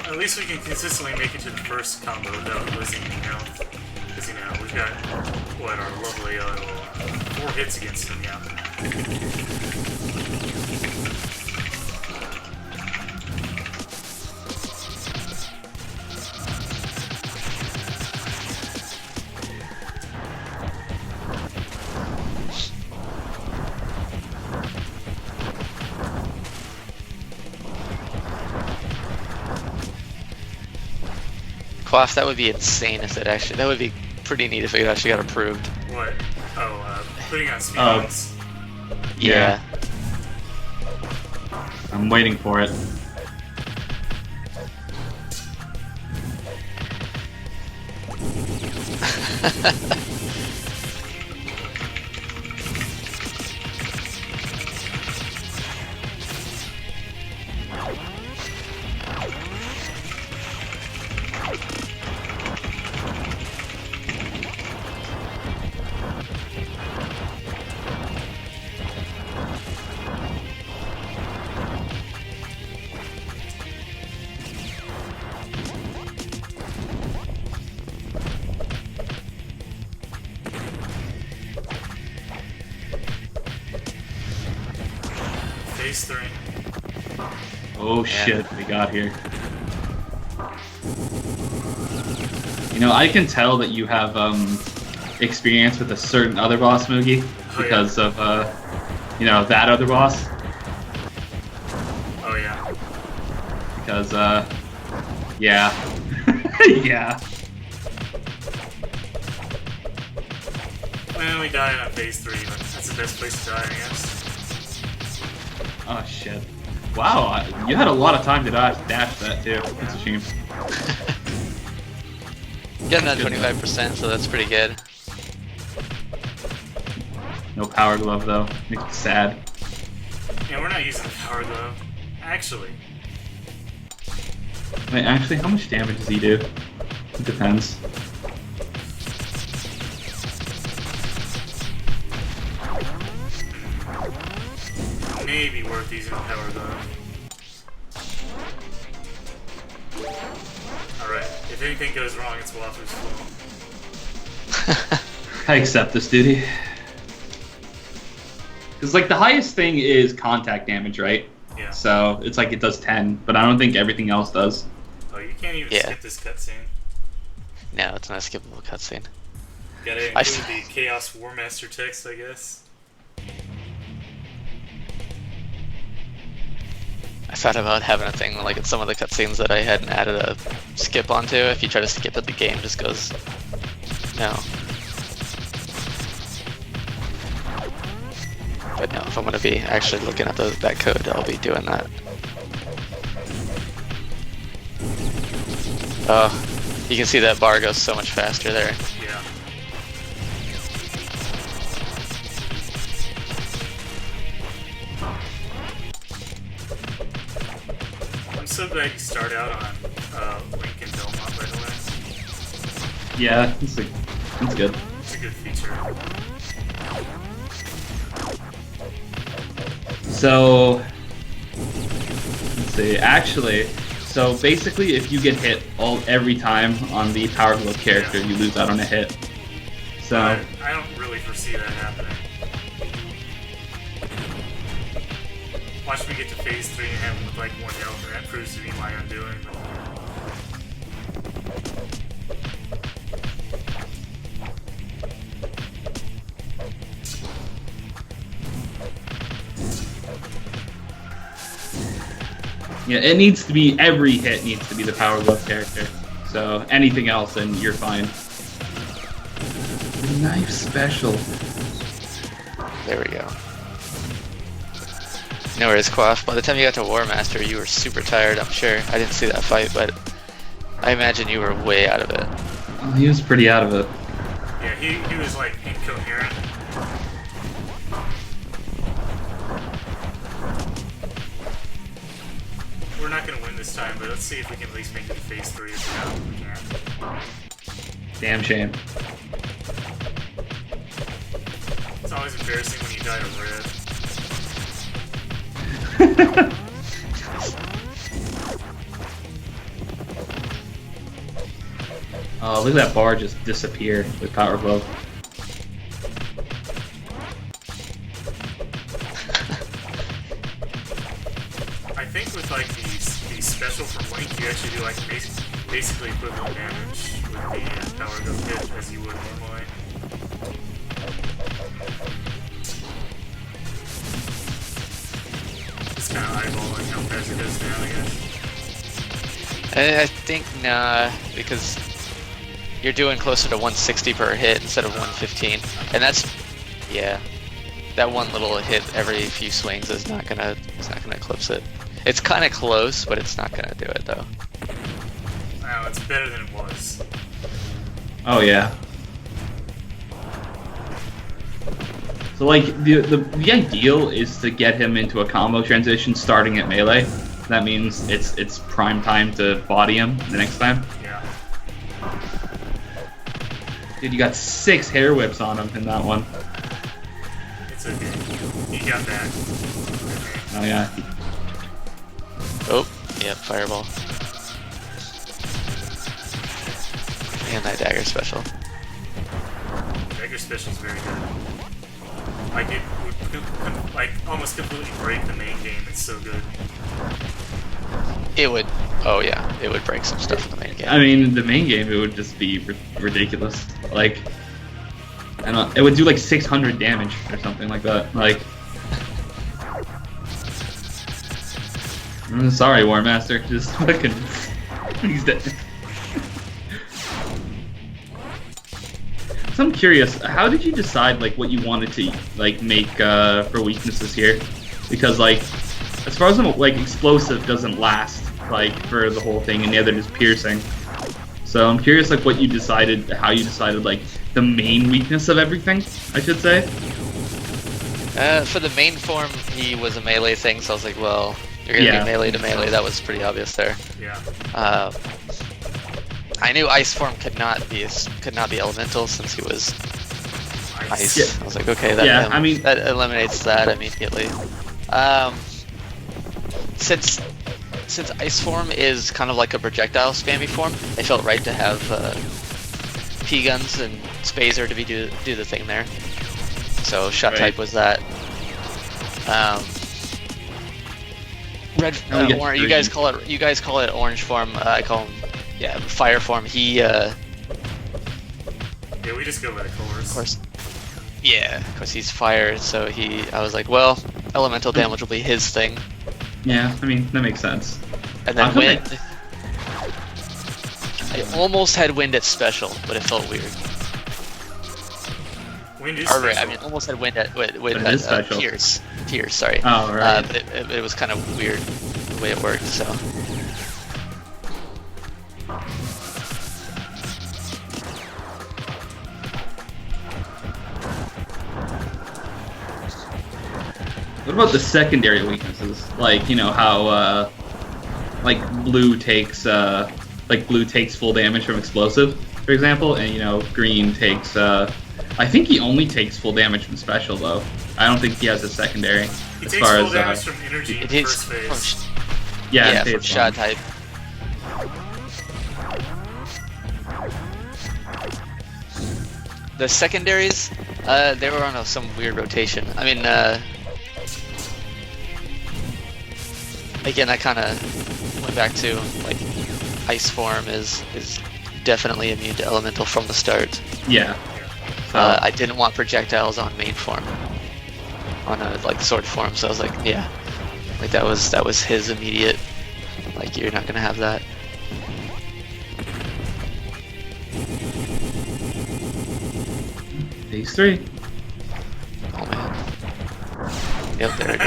At least we can consistently make it to the first combo without losing any health. Because, you know, we've got, what, our lovely 4 hits against him, yeah. Quaff, that would be insane if it actually. That would be pretty neat if it actually got approved. What? Oh, putting on speed bumps. Yeah. I'm waiting for it. Phase 3. Oh shit, we got here. You know, I can tell that you have experience with a certain other boss, Moogie, because of you know, that other boss. Oh yeah. Because yeah. Yeah. Well, we died on phase 3, but that's the best place to die, I guess. Oh shit. Wow, you had a lot of time to dash that too. That's a shame. Getting that 25%, so that's pretty good. No power glove though. Makes me sad. Yeah, we're not using the power glove. Actually. Wait, actually, how much damage does he do? It depends. Maybe worth using the power glove. Alright, if anything goes wrong, it's Wafu's fault. I accept this duty. Because, like, the highest thing is contact damage, right? Yeah. So, it's like it does 10, but I don't think everything else does. Oh, you can't even skip this cutscene. No, it's not a skippable cutscene. Gotta include the Chaos War Master text, I guess. I thought about having a thing like in some of the cutscenes that I hadn't added a skip onto. If you try to skip it, the game just goes no. But no, if I'm gonna be actually looking at that code, I'll be doing that. Oh, you can see that bar goes so much faster there. Yeah. I'm so glad you start out on Link and Belmont, by the way. Yeah, it's good. It's a good feature. So, let's see. Actually, so basically, if you get hit every time on the Power Glove character, you lose out on a hit. So I don't really foresee that happening. Watch me get to phase 3 and have him with like 1 health, and that proves to be my undoing. yeah, it needs to be, every hit needs to be the Power Glove character. So anything else, then you're fine. Knife special. There we go. No worries, Quaff. By the time you got to War Master, you were super tired, I'm sure. I didn't see that fight, but I imagine you were way out of it. Oh, he was pretty out of it. Yeah, he was like incoherent. We're not gonna win this time, but let's see if we can at least make it to phase 3 if we can. Damn shame. It's always embarrassing when you die to red. Oh, look at that bar just disappear with Power Glove. I think with like the special from Link, you actually do like basically equivalent damage with the Power Glove hit as you would normally. Just kind of eyeballing how fast it does now, I guess. I think, nah, because you're doing closer to 160 per hit instead of 115. And that's, yeah, that one little hit every few swings is not gonna eclipse it. It's kind of close, but it's not gonna do it though. Wow, it's better than it was. Oh yeah. So like the ideal is to get him into a combo transition starting at melee. That means it's prime time to body him the next time. Yeah. Dude, you got 6 hair whips on him in that one. It's okay. He got that. Oh yeah. Oh, yeah, fireball. And that dagger special. Dagger special's very good. Like it would like almost completely break the main game. It's so good. It would, oh yeah, it would break some stuff in the main game. I mean, the main game it would just be ridiculous. Like, I don't know, it would do like 600 damage or something like that. Like, sorry, War Master, just fucking, he's dead. So I'm curious, how did you decide like what you wanted to like make for weaknesses here? Because like, as far as I'm like, explosive doesn't last like for the whole thing, and the other is piercing. So I'm curious like what you decided, how you decided like the main weakness of everything, I should say. For the main form, he was a melee thing, so I was like, well, you're gonna be melee to melee. That was pretty obvious there. Yeah. I knew ice form could not be elemental since he was ice. Yeah. I was like, okay, that I mean, that eliminates that immediately. Since ice form is kind of like a projectile spammy form, I felt right to have P guns and Spazer to do the thing there. So shot type was that. Red, orange. You guys call it orange form. I call him fire form. He yeah, we just go by the colors. Of course. Yeah, because he's fire. So I was like, well, elemental damage will be his thing. Yeah, I mean that makes sense. And then wind. I almost had wind at special, but it felt weird. Wind is special. I mean, almost had wind at Pierce. Pierce, sorry. Oh, right. But it was kind of weird the way it worked. So. What about the secondary weaknesses? Like, you know how like blue takes full damage from explosive, for example, and you know green takes I think he only takes full damage from special though. I don't think he has a secondary. He as takes far full as damage from energy in first phase. From shot type. The secondaries, they were on some weird rotation. I mean, again, I kind of went back to like ice form is definitely immune to elemental from the start. Yeah. I didn't want projectiles on main form, on a like sword form, so I was like, yeah, like that was his immediate. Like you're not gonna have that. Phase 3. Oh man. Yep, there we go.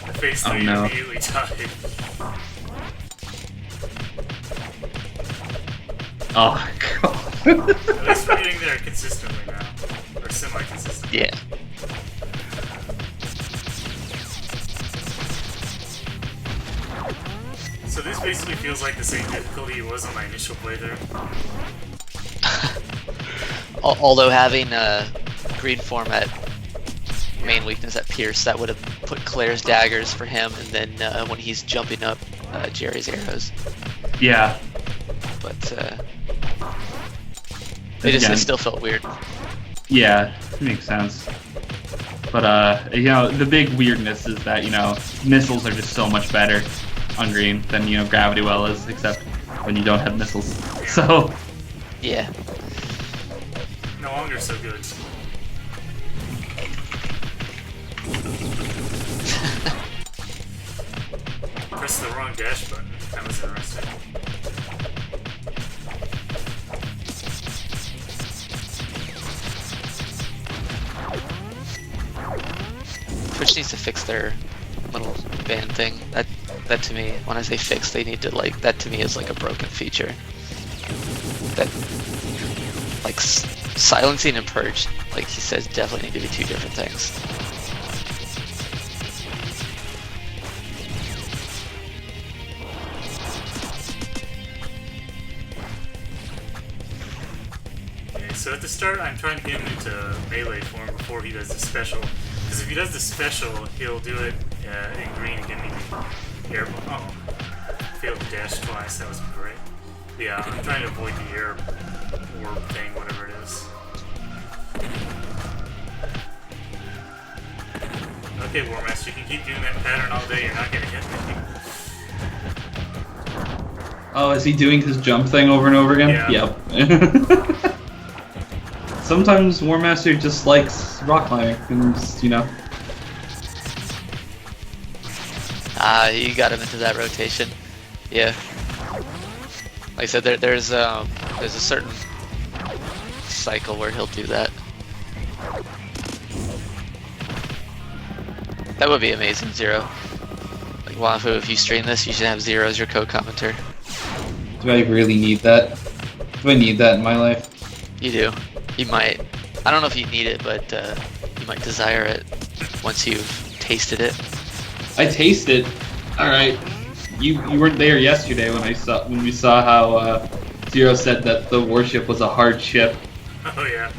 The phase 3 no. immediately died. Oh god. At least we're getting there consistently now. Or semi-consistently. Yeah. So this basically feels like the same difficulty it was on my initial playthrough. Although having green form at main weakness at Pierce, that would have put Claire's daggers for him, and then when he's jumping up, Jerry's arrows. Yeah. But it still felt weird. Yeah, makes sense. But you know, the big weirdness is that, you know, missiles are just so much better on green than, you know, Gravity Well is, except when you don't have missiles. So Yeah. No longer so good. Pressed the wrong dash button. That was interesting. Twitch needs to fix their little ban thing. That to me, when I say fix, they need to like, that to me is like a broken feature. That, like, silencing and purge, like he says, definitely need to be two different things. Okay, so at the start, I'm trying to get him into melee form before he does the special. Because if he does the special, he'll do it in green and get me the air. Oh, failed the dash twice. That was great. Yeah, I'm trying to avoid the air orb thing, whatever it is. Okay, War Master, you can keep doing that pattern all day. You're not gonna hit me. oh, is he doing his jump thing over and over again? Yeah. Yep. Sometimes War Master just likes rock climbing and just, you know. You got him into that rotation. Yeah. Like I said, there's a certain cycle where he'll do that. That would be amazing, Zero. Like, Wafu, if you stream this, you should have Zero as your co-commenter. Do I really need that? Do I need that in my life? You do. You might. I don't know if you need it, but you might desire it once you've tasted it. I tasted. All right. You weren't there yesterday when we saw how Zero said that the warship was a hard ship. Oh yeah.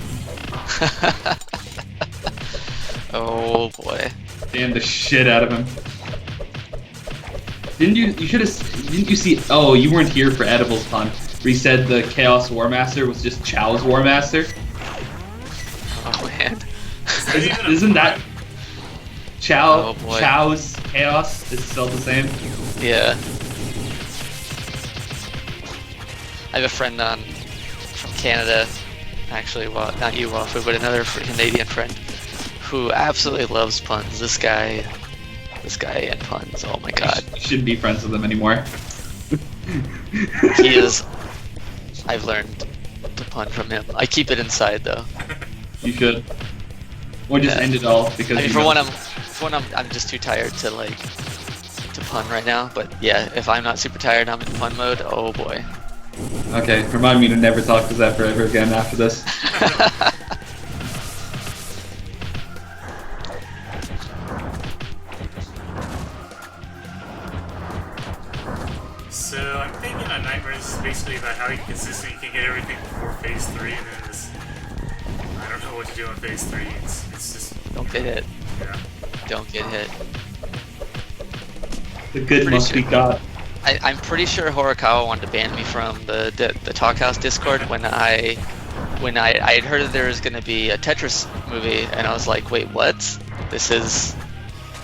Oh boy. Damn the shit out of him. Didn't you see? Oh, you weren't here for Edible's pun. Where he said the Chaos War Master was just Chow's War Master. Oh man. Isn't that Oh, boy. Chow's Chaos is still the same? Yeah. I have a friend from Canada, actually, well, not you, Wafu, but another Canadian friend, who absolutely loves puns. This guy and puns, oh my god. You shouldn't be friends with him anymore. He is. I've learned to pun from him. I keep it inside though. You should. Or just end it all because. I mean, for one, I'm just too tired to pun right now. But yeah, if I'm not super tired, I'm in pun mode. Oh boy. Okay, remind me to never talk to Zephyr ever again after this. So I'm thinking on Nightmares is basically about how consistent you can get everything before phase 3, and then this. I don't know what to do in phase 3. It's just. Don't get hit. Yeah. Don't get hit. The good Pretty must sure. be God. I'm pretty sure Horikawa wanted to ban me from the Talkhouse Discord when I had heard that there was going to be a Tetris movie, and I was like, wait, what? This is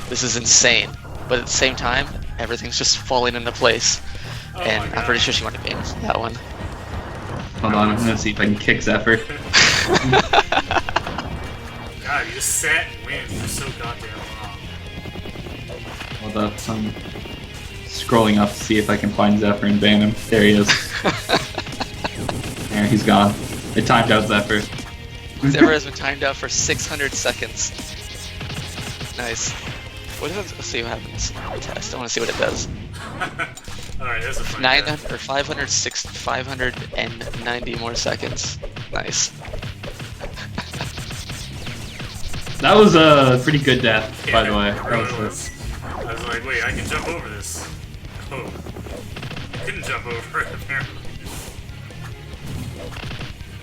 insane. But at the same time, everything's just falling into place, Oh and my I'm God. pretty sure she wanted to ban me from that one. Hold on, I'm gonna see if I can kick Zephyr. God, you just sat and win for so goddamn long. Hold up, I'm scrolling up to see if I can find Zephyr and ban him. There he is. There, he's gone. I timed out Zephyr. Zephyr has been timed out for 600 seconds. Nice. What if let's see what happens. Test. I want to see what it does. Alright, that's a fun 900 or 590 more seconds. Nice. That was a pretty good death, by the way. It really was. I was like, wait, I can jump over this. Oh. I couldn't jump over it, apparently.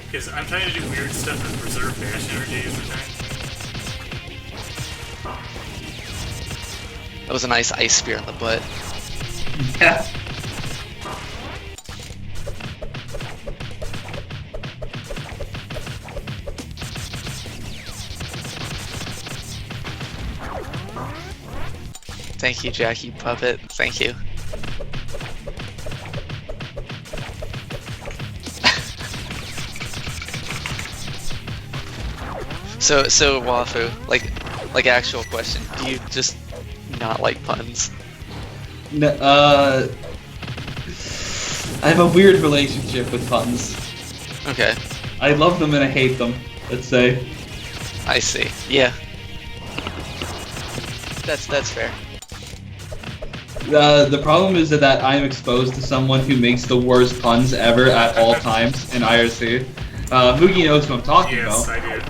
Because I'm trying to do weird stuff to preserve dash energy as a thing. That was a nice ice spear in the butt. Yeah. Thank you, Jackie Puppet. Thank you. So Wafu, like actual question, do you just not like puns? No, I have a weird relationship with puns. Okay, I love them and I hate them, let's say. I see. Yeah. That's fair. The problem is that I'm exposed to someone who makes the worst puns ever at all times in IRC. Moogie knows who I'm talking Yes, about. I do.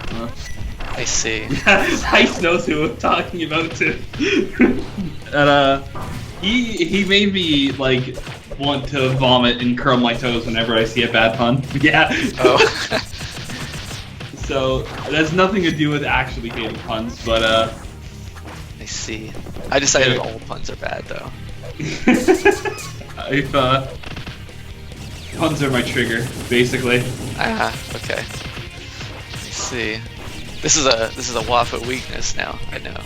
I see. Heist knows who I'm talking about too. And he made me like want to vomit and curl my toes whenever I see a bad pun. Yeah. Oh. So it has nothing to do with actually hating puns, but I see. I decided all puns are bad though. if puns are my trigger, basically. Ah, okay. I see. This is a Wafu weakness now. I know.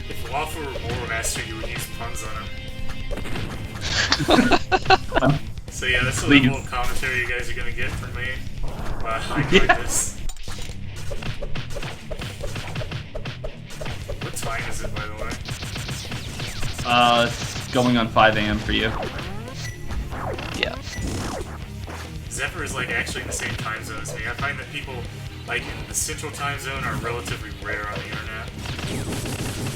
If Waffle were War Master, you would use puns on him. So yeah, that's the level of commentary you guys are gonna get from me. Wow, I like this. What time is it, by the way? It's going on 5 AM for you. Yeah. Zephyr is like actually in the same time zone as me. I find that people like in the central time zone are relatively rare on the internet.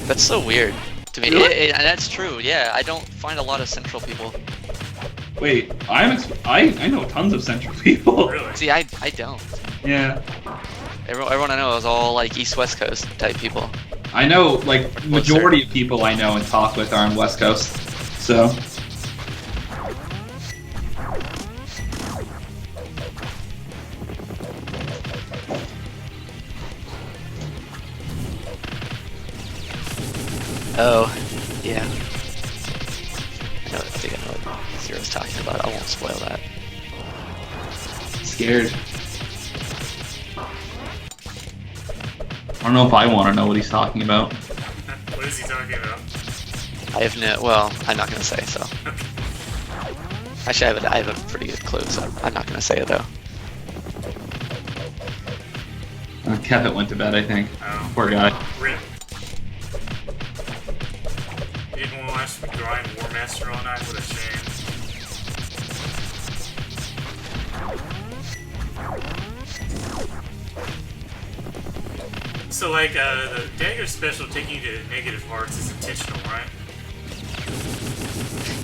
That's so weird to me. Really? And that's true. Yeah, I don't find a lot of central people. Wait, I know tons of central people. Really? See, I don't. Yeah. Everyone I know is all like East-West Coast type people. I know, like, majority of people I know and talk with are on West Coast, so. Oh, yeah. I think I know what Zero's talking about. I won't spoil that. Scared. I don't know if I want to know what he's talking about. What is he talking about? I have no. Well, I'm not gonna say so. Actually, I have a pretty good clue, so I'm not gonna say it though. Kevin went to bed, I think. Oh. Poor guy. Rip. You didn't want to watch me grind War Master all night? What a shame. So, like, the dagger special taking you to negative hearts is intentional, right?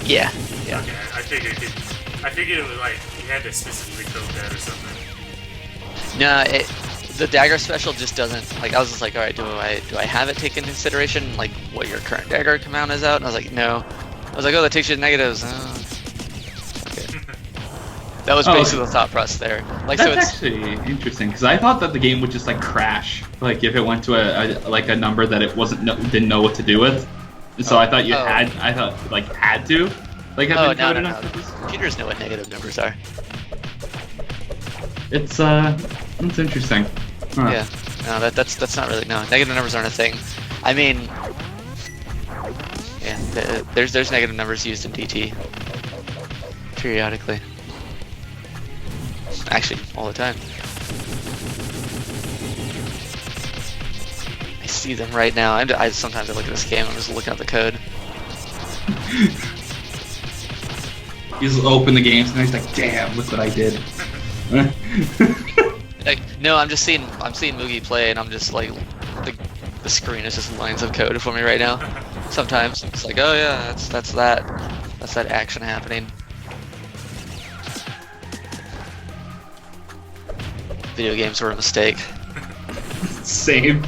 Yeah. Yeah. Okay, I figured it was like you had to specifically code that or something. No, the dagger special just doesn't. Like, I was just like, all right, do I have it take into consideration like what your current dagger amount is out? And I was like, no. I was like, oh, that takes you to negatives. Okay. That was basically the thought process there. Like, That's so it's actually interesting because I thought that the game would just like crash, like if it went to a number that it didn't know what to do with. So I thought had to like have been coded on purpose. Computers know what negative numbers are. It's interesting. Huh. Yeah. No, that's not really negative numbers aren't a thing. I mean, yeah, there's negative numbers used in DT periodically. Actually, all the time. I see them right now. I sometimes look at this game. I'm just looking at the code. You just open the games and he's like, damn, look what I did. Like, no, I'm seeing Moogie play, and I'm just like, the screen is just lines of code for me right now. Sometimes it's like, oh yeah, that's that action happening. Video games were a mistake. Same.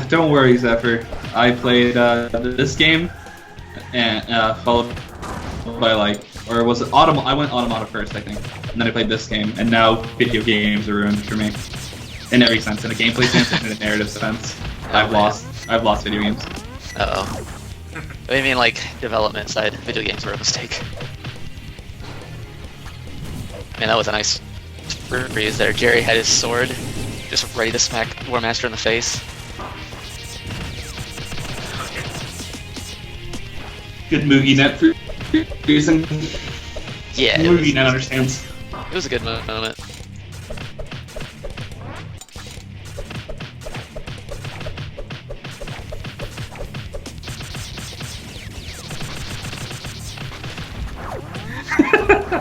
Don't worry, Zephyr. I played this game, and followed by like, or was it Autumn? I went Automata first, I think, and then I played this game, and now video games are ruined for me. In every sense, in a gameplay sense, and in a narrative sense, I've lost video games. Uh oh. I mean, like development side, video games were a mistake. Man, that was a nice freeze there. Jerry had his sword, just ready to smack War Master in the face. Good Moogie Net for reason. Yeah, Moogie Net understands. it was a good moment.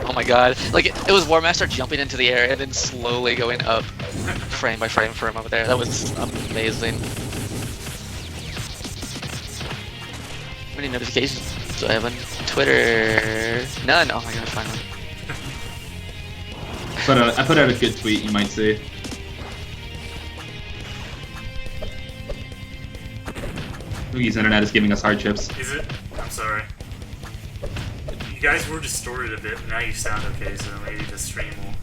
Oh my god. Like, it was War Master jumping into the air and then slowly going up frame by frame for him over there. That was amazing. How many notifications do I have on Twitter? None. Oh my god, finally. I put out a good tweet, you might see. Moogie's internet is giving us hardships. Is it? I'm sorry. You guys were distorted a bit, but now you sound okay, so maybe the stream will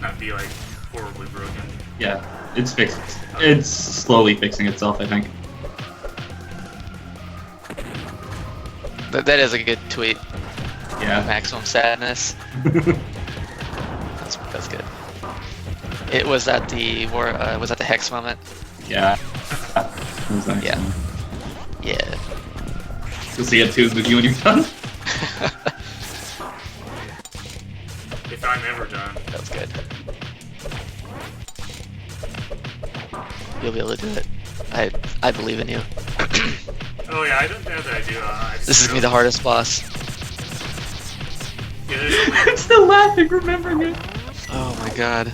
not be like horribly broken. Yeah, it's fixed. It's slowly fixing itself, I think. That is a good tweet. Yeah. Maximum sadness. That's good. It was at the was at the Hex moment. Yeah. That was nice. Yeah. Yeah. You'll see it too, Moogie, when you're done. If I'm ever done. That was good. You'll be able to do it. I believe in you. Oh yeah, I don't know that I do. This is gonna be the hardest boss. Yeah, there's only... I'm still laughing, remembering it. Oh my god.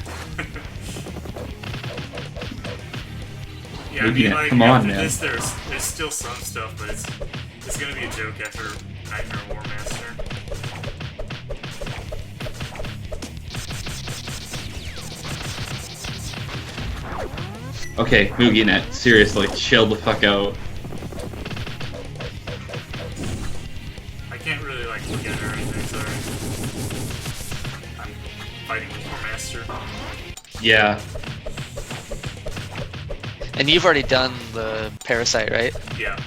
Yeah, I mean, like, come on, after man. this, there's still some stuff, but it's gonna be a joke after Nightmare War Master. Okay, Moogie Net, seriously, chill the fuck out. I can't really like look at her or anything, sorry. I'm fighting with War Master. Yeah. And you've already done the Parasite, right? Yeah.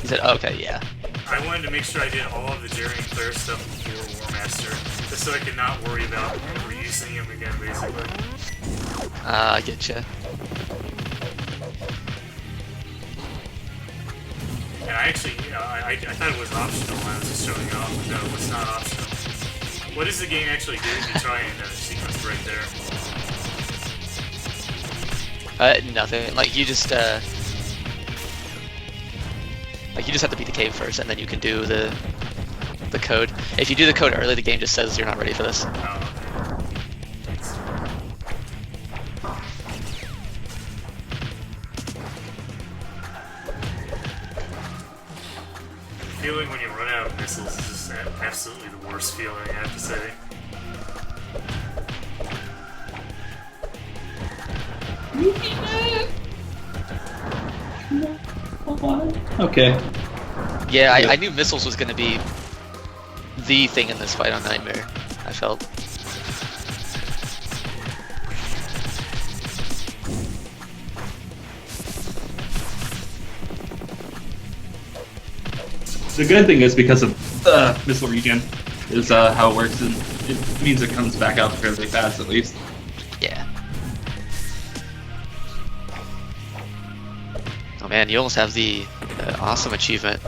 You said, okay, yeah. I wanted to make sure I did all of the Jerry and Claire stuff before War Master, just so I could not worry about reusing him again, basically. I getcha. And I actually, I thought it was optional when I was just showing off, but no, it's not optional. What does the game actually do if you try and sequence break there? Nothing. Like, you just have to beat the cave first, and then you can do the code. If you do the code early, the game just says you're not ready for this. Oh, okay. Feeling when you run out of missiles is just absolutely the worst feeling, I have to say. Okay. Yeah, I knew missiles was gonna be the thing in this fight on Nightmare, I felt. The good thing is because of missile regen is how it works, and it means it comes back up fairly fast at least. Yeah. Oh man, you almost have the awesome achievement.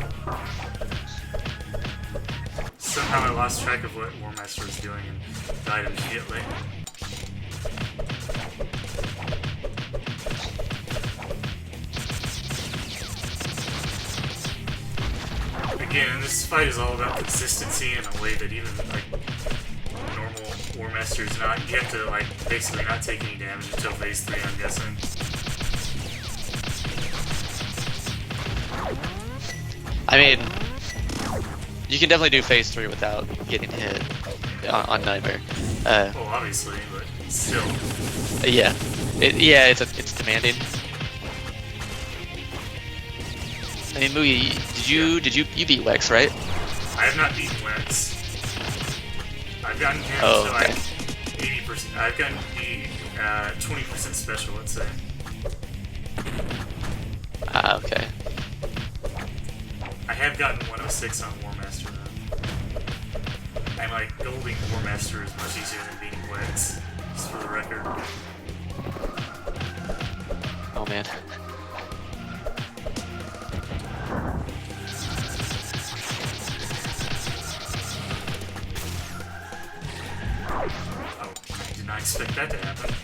Somehow I lost track of what War Master was doing and died immediately. Again, and this fight is all about consistency in a way that even like normal War Master is not. You have to like basically not take any damage until phase 3, I'm guessing. I mean, you can definitely do phase 3 without getting hit on Nightmare. Well, obviously, but still. Yeah, it's demanding. I mean, Mugi, did you beat Wex, right? I have not beaten Wex. I've gotten him Oh, to okay. like 80%. I've gotten the 20% special, let's say. Ah, okay. I have gotten 106 on War Master though. And like building War Master is much easier than beating Wex, just for the record. Oh man. Oh, I did not expect that to happen.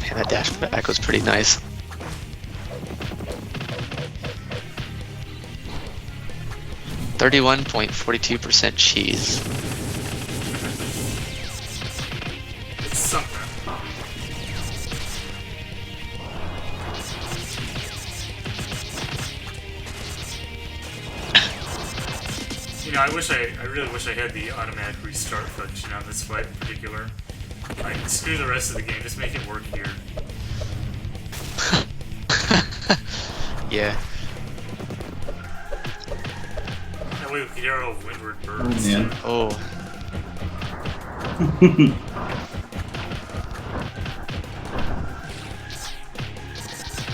Man, that dash back was pretty nice. .42% cheese. It's something. You know, I really wish I had the automatic restart function on this fight in particular. Like, screw the rest of the game, just make it work here. Yeah. That way we could hear all windward birds. man. Oh.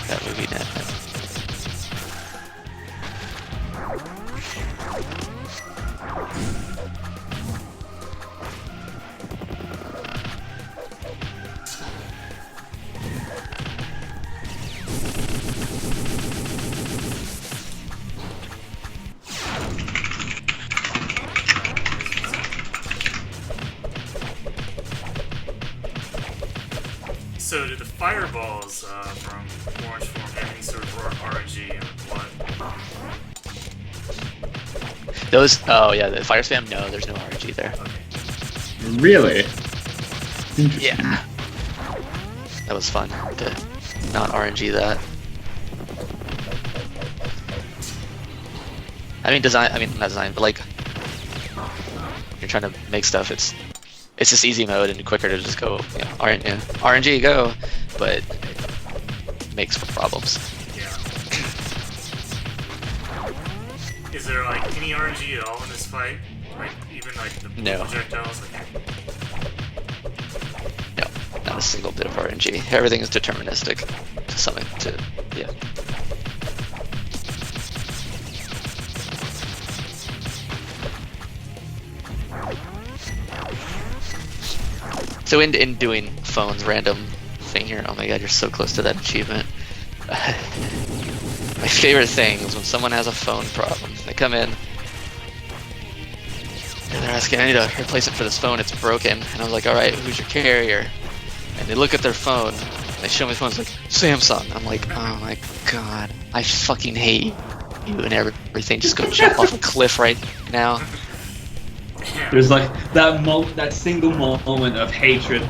That movie net. So, do the fireballs from Orange Form have any sort of RNG and what? Those, oh yeah, the fire spam, no, there's no RNG there. Really? Yeah. That was fun to not RNG that. I mean, not design, but like, you're trying to make stuff, it's just easy mode and quicker to just go, you know, RNG, go, but it makes for problems. Yeah. Is there like any RNG at all in this fight? Like even like the No. projectiles? Okay. No, not a single bit of RNG. Everything is deterministic to something, yeah. So in doing phones, random thing here, oh my god, you're so close to that achievement. My favorite thing is when someone has a phone problem. They come in, and they're asking, I need to replace it for this phone, it's broken. And I was like, alright, who's your carrier? And they look at their phone, and they show me the phone, it's like, Samsung. I'm like, oh my god, I fucking hate you and everything. Just go jump off a cliff right now. There's like that single moment of hatred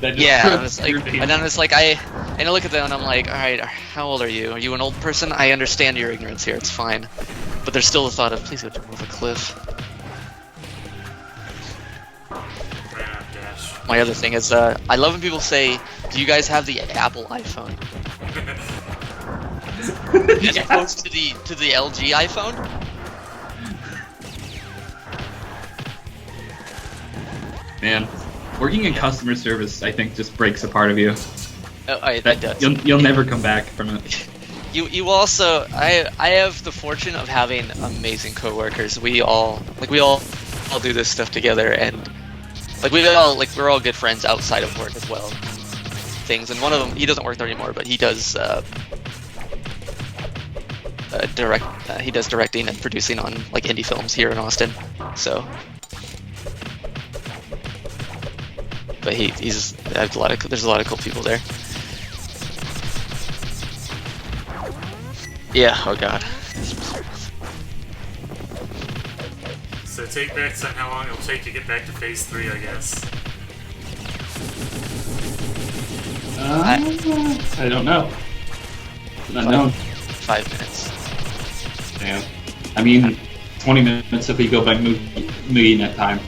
that just Yeah, runs and through me. then it's like I look at them and I'm like, all right, how old are you? Are you an old person? I understand your ignorance here, it's fine, but there's still the thought of please go jump off a cliff. Dash. My other thing is, I love when people say, do you guys have the Apple iPhone? As opposed to the LG iPhone? Man, working in customer service, I think, just breaks a part of you. Oh, it does. You'll never come back from it. You also, I have the fortune of having amazing coworkers. We all do this stuff together, and like we're all good friends outside of work as well. Things, and one of them, he doesn't work there anymore, but he does he does directing and producing on like indie films here in Austin. So, but there's a lot of cool people there. Yeah. Oh god. So take back on how long it'll take to get back to phase 3, I guess. I don't know. It's an unknown. 5 minutes. Damn. I mean, 20 minutes if we go by movie net time.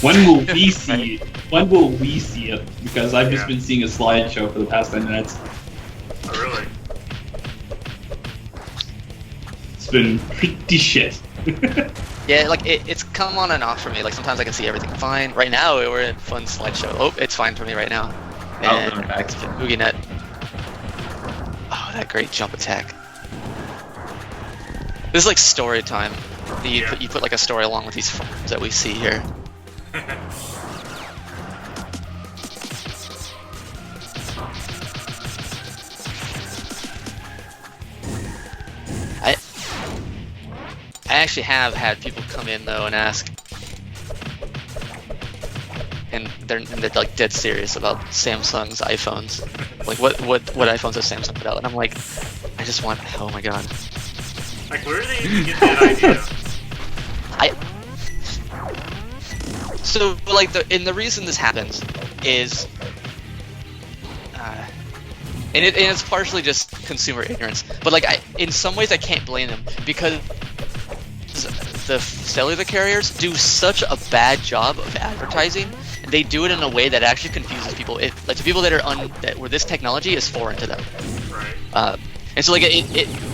When will we see it? When will we see it? Because I've just been seeing a slideshow for the past 10 minutes. Oh, really? It's been pretty shit. Yeah, like it's come on and off for me. Like sometimes I can see everything fine. Right now we're in a fun slideshow. Oh, it's fine for me right now. And we're back. Boogie Net. Oh, that great jump attack. This is like story time. You put like a story along with these forms that we see here. I actually have had people come in though and ask, and they're like dead serious about Samsung's iPhones. Like what iPhones has Samsung put out? And I'm like, I just want. Oh my god. Like where do they even get that idea? So like the reason this happens is, and it's partially just consumer ignorance. But like in some ways I can't blame them because the cellular carriers do such a bad job of advertising, and they do it in a way that actually confuses people. Like to people that are where this technology is foreign to them. Right. And so like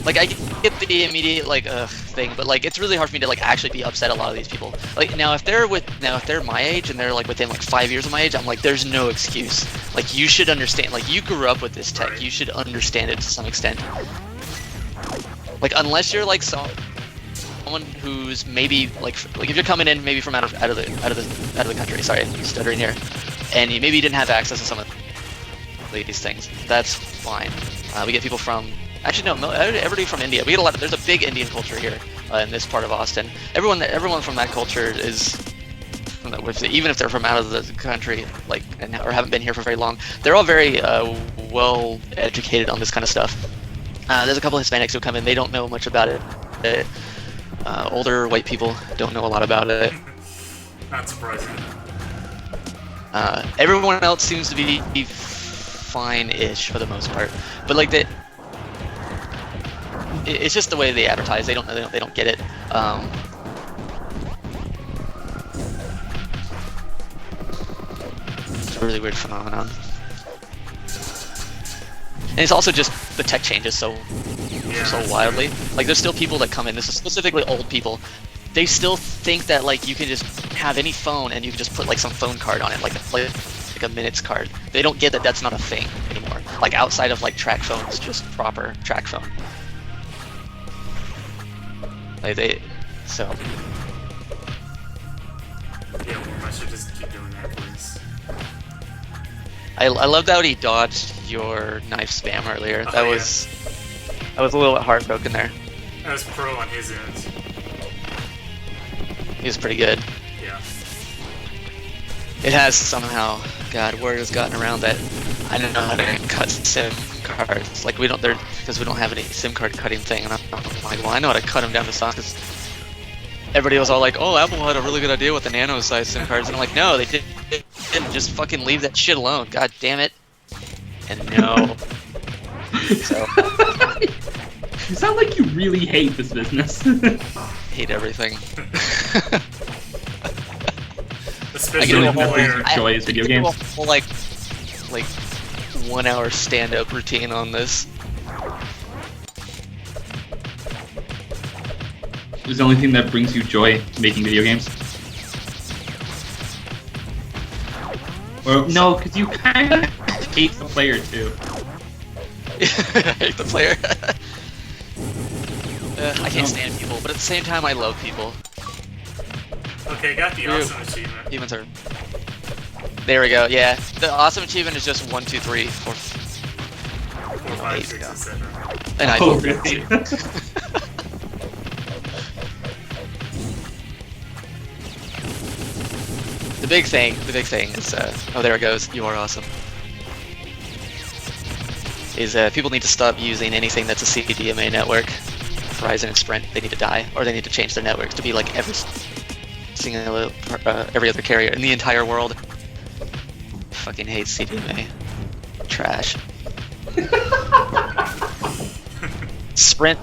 like I get the immediate like thing, but like it's really hard for me to like actually be upset. A lot of these people, like if they're my age and they're like within like 5 years of my age, I'm like there's no excuse. Like you should understand. Like you grew up with this tech, you should understand it to some extent. Like unless you're like someone who's maybe like if you're coming in maybe from out of the country. Sorry, I'm stuttering here, and you maybe didn't have access to some of these things. That's fine. We get people from everybody from India. We get a lot. There's a big Indian culture here in this part of Austin. Everyone from that culture is, even if they're from out of the country, like or haven't been here for very long, they're all very well educated on this kind of stuff. There's a couple of Hispanics who come in. They don't know much about it. Older white people don't know a lot about it. Not surprising. Everyone else seems to be fine-ish for the most part, but like it's just the way they advertise. They don't get it. It's a really weird phenomenon, and it's also just the tech changes so wildly. Like there's still people that come in. This is specifically old people. They still think that like you can just have any phone and you can just put like some phone card on it, like a minutes card. They don't get that that's not a thing anymore. Like outside of like track phones, just proper track phone. Like so. Yeah, well, I should just keep doing that, please. I loved how he dodged your knife spam earlier. I was a little bit heartbroken there. That was pro on his end. He was pretty good. Yeah. It has somehow, God, word has gotten around that I don't know how to cut SIM cards. Like because we don't have any SIM card cutting thing, and I'm like, well, I know how to cut them down to size. Because everybody was all like, oh, Apple had a really good idea with the nano size SIM cards, and I'm like, no, they didn't. Just fucking leave that shit alone. God damn it. And no. So. You sound like you really hate this business. Hate everything. Especially the whole enjoy his video games. Whole, like 1 hour stand-up routine on this. Is the only thing that brings you joy making video games? Or, no, because you kind of hate the player too. I hate the player. I can't stand people, but at the same time, I love people. Okay, got the awesome achievement. Humans are. There we go. Yeah, the awesome achievement is just 1, 2, 3, 4, 5, 6, etc. And I Oh, vote really? The big thing is, oh, there it goes. You are awesome. Is people need to stop using anything that's a CDMA network. Verizon and Sprint, they need to die, or they need to change their networks to be like every other carrier in the entire world. Fucking hate CDMA. Trash. Sprint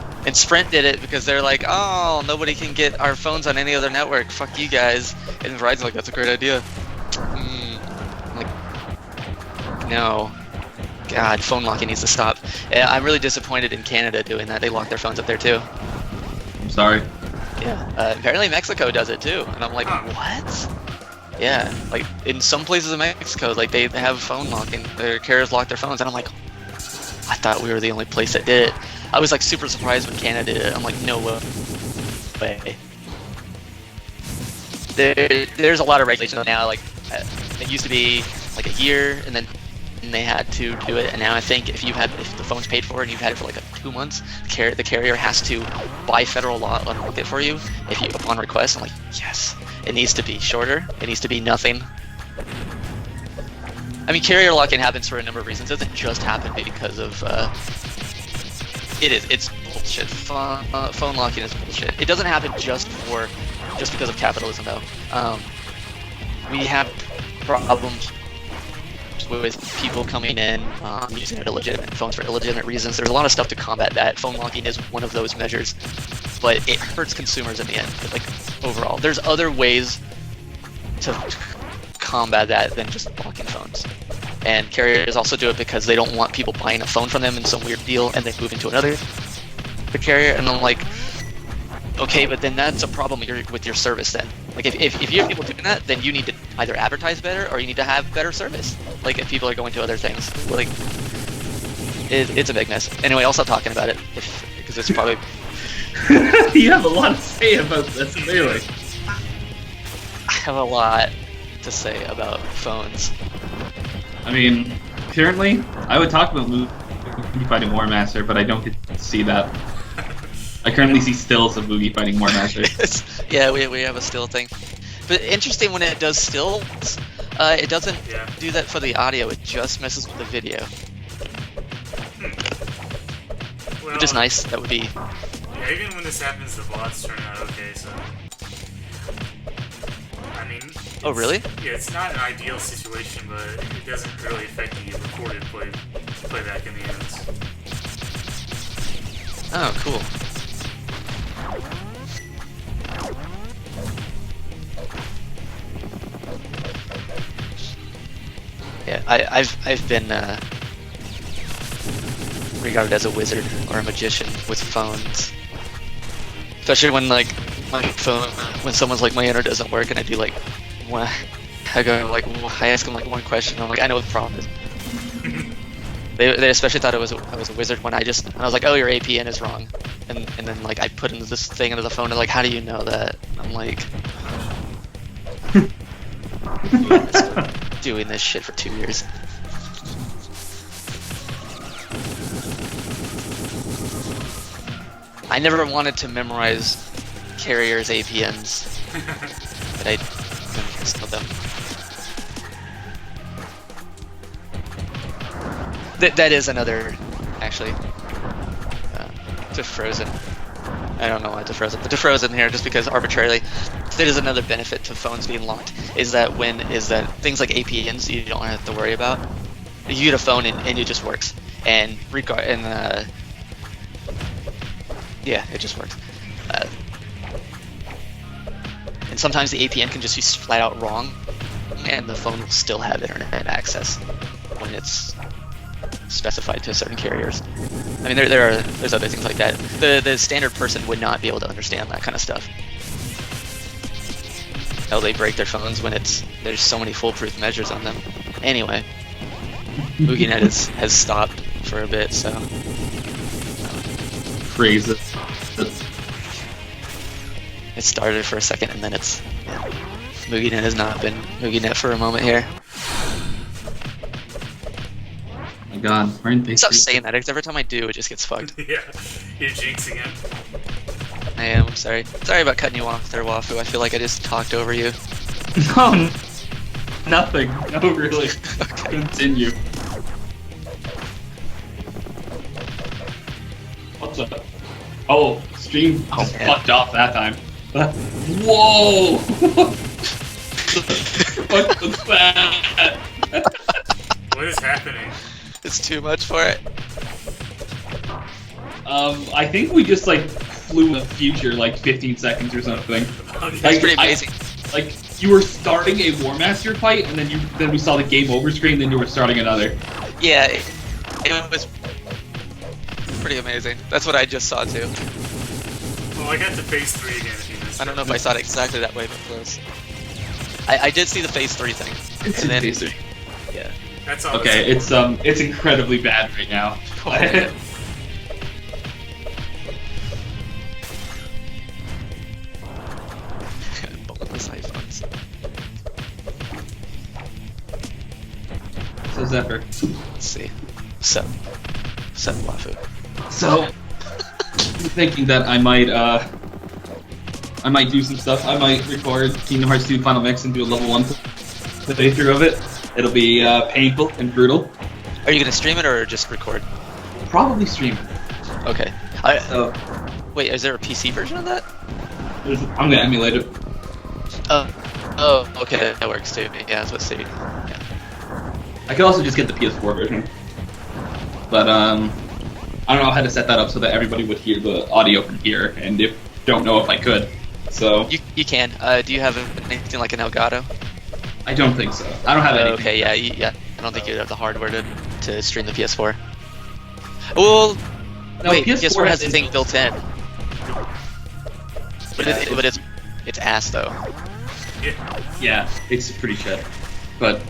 did it because they're like, oh, nobody can get our phones on any other network. Fuck you guys. And Verizon's like, that's a great idea. I'm like, no. God, phone locking needs to stop. I'm really disappointed in Canada doing that. They lock their phones up there too. I'm sorry. Yeah. Apparently Mexico does it too. And I'm like, what? Yeah. Like in some places in Mexico, like they have phone locking. Their carriers lock their phones, and I'm like, I thought we were the only place that did it. I was like super surprised when Canada did it. I'm like, no way. There's a lot of regulations now. Like it used to be like a year, and then they had to do it, and now I think if the phone's paid for and you've had it for like 2 months, the carrier has to, by federal law, unlock it for you upon request. I'm like, yes. It needs to be shorter. It needs to be nothing. I mean, carrier locking happens for a number of reasons. It doesn't just happen because of it's bullshit. Phone locking is bullshit. It doesn't happen just because of capitalism though. We have problems with people coming in using illegitimate phones for illegitimate reasons. There's a lot of stuff to combat that. Phone locking is one of those measures, but it hurts consumers in the end. Like overall, there's other ways to combat that than just locking phones. And carriers also do it because they don't want people buying a phone from them in some weird deal and then moving to another carrier. And I'm like, okay, but then that's a problem with your service then. Like if you have people doing that, then you need to either advertise better or you need to have better service. Like if people are going to other things, like it's a big mess. Anyway, I'll stop talking about it because it's probably. You have a lot to say about this, clearly. I have a lot to say about phones. I mean, currently, I would talk about Mugi fighting War Master, but I don't get to see that. I currently see stills of Mugi fighting War Master. Yeah, we have a still thing. But interesting when it does stills, it doesn't do that for the audio, it just messes with the video. Well, which is nice, that would be... Yeah, even when this happens, the VODs turn out okay, so... I mean... Oh, really? Yeah, it's not an ideal situation, but it doesn't really affect the recorded playback in the end. Oh, cool. Yeah, I've been regarded as a wizard or a magician with phones, especially when like my phone, when someone's like my internet doesn't work, and I do like, what? I go like, I ask them like one question, I'm like, I know what the problem is. They especially thought I was a wizard when I was like, oh, your APN is wrong, and then like I put this thing into the phone and like, how do you know that? I'm like. Doing this shit for 2 years. I never wanted to memorize carriers' APNs, but I memorized them. That is another, actually, to Frozen. I don't know why to Frozen, but to Frozen here, just because arbitrarily, that is another benefit to phones being locked, is that things like APNs you don't have to worry about. You get a phone and it just works, and yeah, it just works. And sometimes the APN can just be flat out wrong, and the phone will still have internet access when it's specified to certain carriers. I mean, there's other things like that. The standard person would not be able to understand that kind of stuff. How they break their phones when there's so many foolproof measures on them. Anyway, MugiNet has stopped for a bit, so. Crazy. It started for a second, and then MugiNet has not been MugiNet for a moment here. Oh my god, we're in big. Stop saying that, because every time I do, it just gets fucked. Yeah, you're jinxing it. I am, I'm sorry. Sorry about cutting you off there, Wafu. I feel like I just talked over you. No, Nothing. No, really. Okay. Continue. What's up? Oh, stream just man. fucked off that time. Whoa! What was that? What is happening? It's too much for it. I think we just like flew in the future like 15 seconds or something. Okay. That's pretty amazing. Like you were starting a War Master fight, and then we saw the game over screen, then you were starting another. Yeah, it was pretty amazing. That's what I just saw too. Well, I got to phase 3 again if you missed I don't know if I saw it exactly that way, but close. I did see the phase 3 thing. It's And then- amazing. Yeah. That's all. Okay, it's incredibly bad right now. Oh, man. Boneless iPhones. So Zephyr. Let's see. Seven Wafu. So I'm thinking that I might do some stuff. I might record Kingdom Hearts 2 Final Mix and do a level 1 playthrough of it. It'll be painful and brutal. Are you gonna stream it or just record? Probably stream it. Okay. So Wait, is there a PC version of that? I'm gonna emulate it. Oh, okay, that works too. Yeah, that's what Steve. Yeah. I could also just get the PS4 version. But I don't know how to set that up so that everybody would hear the audio from here, and don't know if I could. So You can. Do you have anything like an Elgato? I don't think so. I don't have anything. Okay, yeah. I don't think you'd have the hardware to stream the PS4. Well, No, wait, PS4 PS4 has has the thing built in. But, Yeah, but it's ass though. Yeah, it's pretty shit. But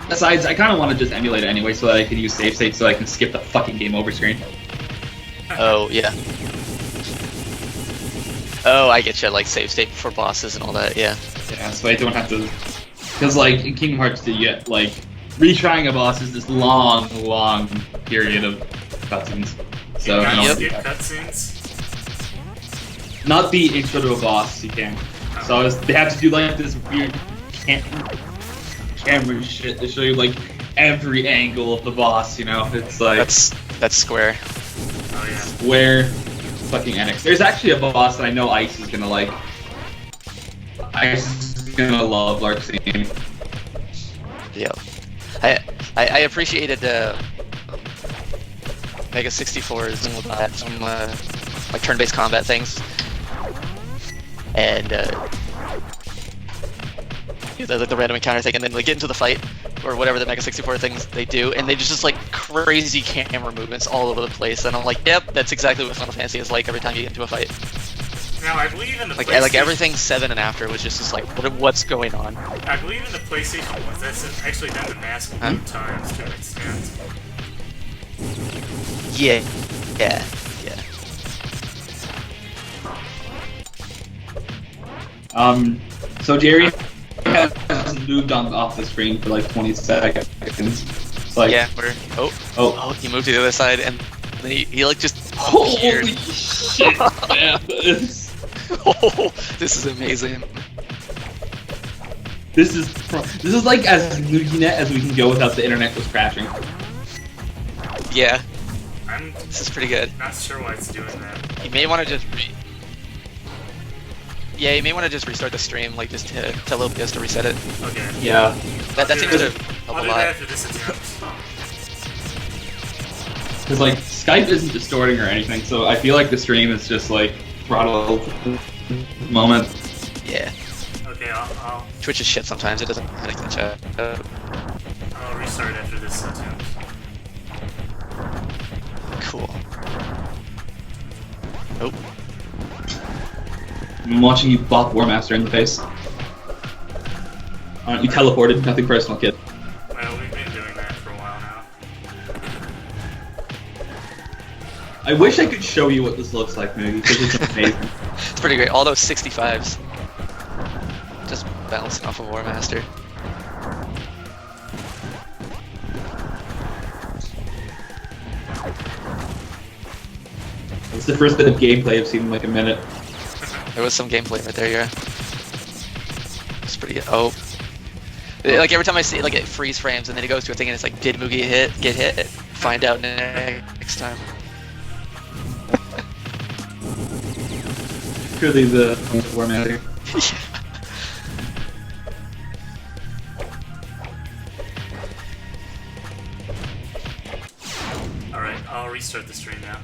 besides, I kind of want to just emulate it anyway so that I can use save state so I can skip the fucking game over screen. Oh yeah. Oh, I get you. Like save state for bosses and all that. Yeah. Yeah, so I don't have to. Because, like, in Kingdom Hearts 2, you get, like, retrying a boss is this long period of cutscenes. So, Can you you know, skip cutscenes? not the intro to a boss, you can. So they have to do, like, this weird camera shit to show you, like, every angle of the boss, you know? It's like. That's Square. Oh yeah. Square fucking Enix. There's actually a boss that I know Ice is gonna like. Ice is gonna love Larxene. Yeah. I appreciated Mega 64's and all that, some like turn-based combat things, and the random encounter thing, and then they get into the fight or whatever the Mega 64 things they do, and they just like crazy camera movements all over the place, and I'm like, yep, that's exactly what Final Fantasy is like every time you get into a fight. Now I believe in the Like PlayStation. everything 7 and after was just like, what's going on? I believe in the PlayStation ones. That's actually done the mask Huh? times to an extent. Yeah. So Jerry has moved on off the screen for like 20 seconds. It's like, Yeah, oh, he moved to the other side, and then he like just holy appeared. shit, man. Oh, this is amazing. This is like as Nuginet as we can go without the internet was crashing. Yeah, I'm this is pretty good. not sure why it's doing that. You may want to just Yeah, you may want to just restart the stream, like just to tell OBS to reset it. Okay. Yeah. That seems to I'll help a do that lot. after this attempt. Because like Skype isn't distorting or anything, so I feel like the stream is just like throttled at the moment. Yeah. Okay, I'll Twitch is shit sometimes, it doesn't know how to catch up. I'll restart after this attempt. Cool. Oh. I'm watching you bop War Master in the face. You teleported, nothing personal, kid. Well, we've been doing that for a while now. I wish I could show you what this looks like, maybe, because it's amazing. It's pretty great. All those 65s. Just bouncing off of War Master. It's the first bit of gameplay I've seen in like a minute. There was some gameplay right there, yeah. It's pretty good. Oh. Like every time I see it, like it freeze frames and then it goes to a thing and it's like, did Moogie get hit? Find out next time. Truly the format here. Alright, I'll restart the stream now.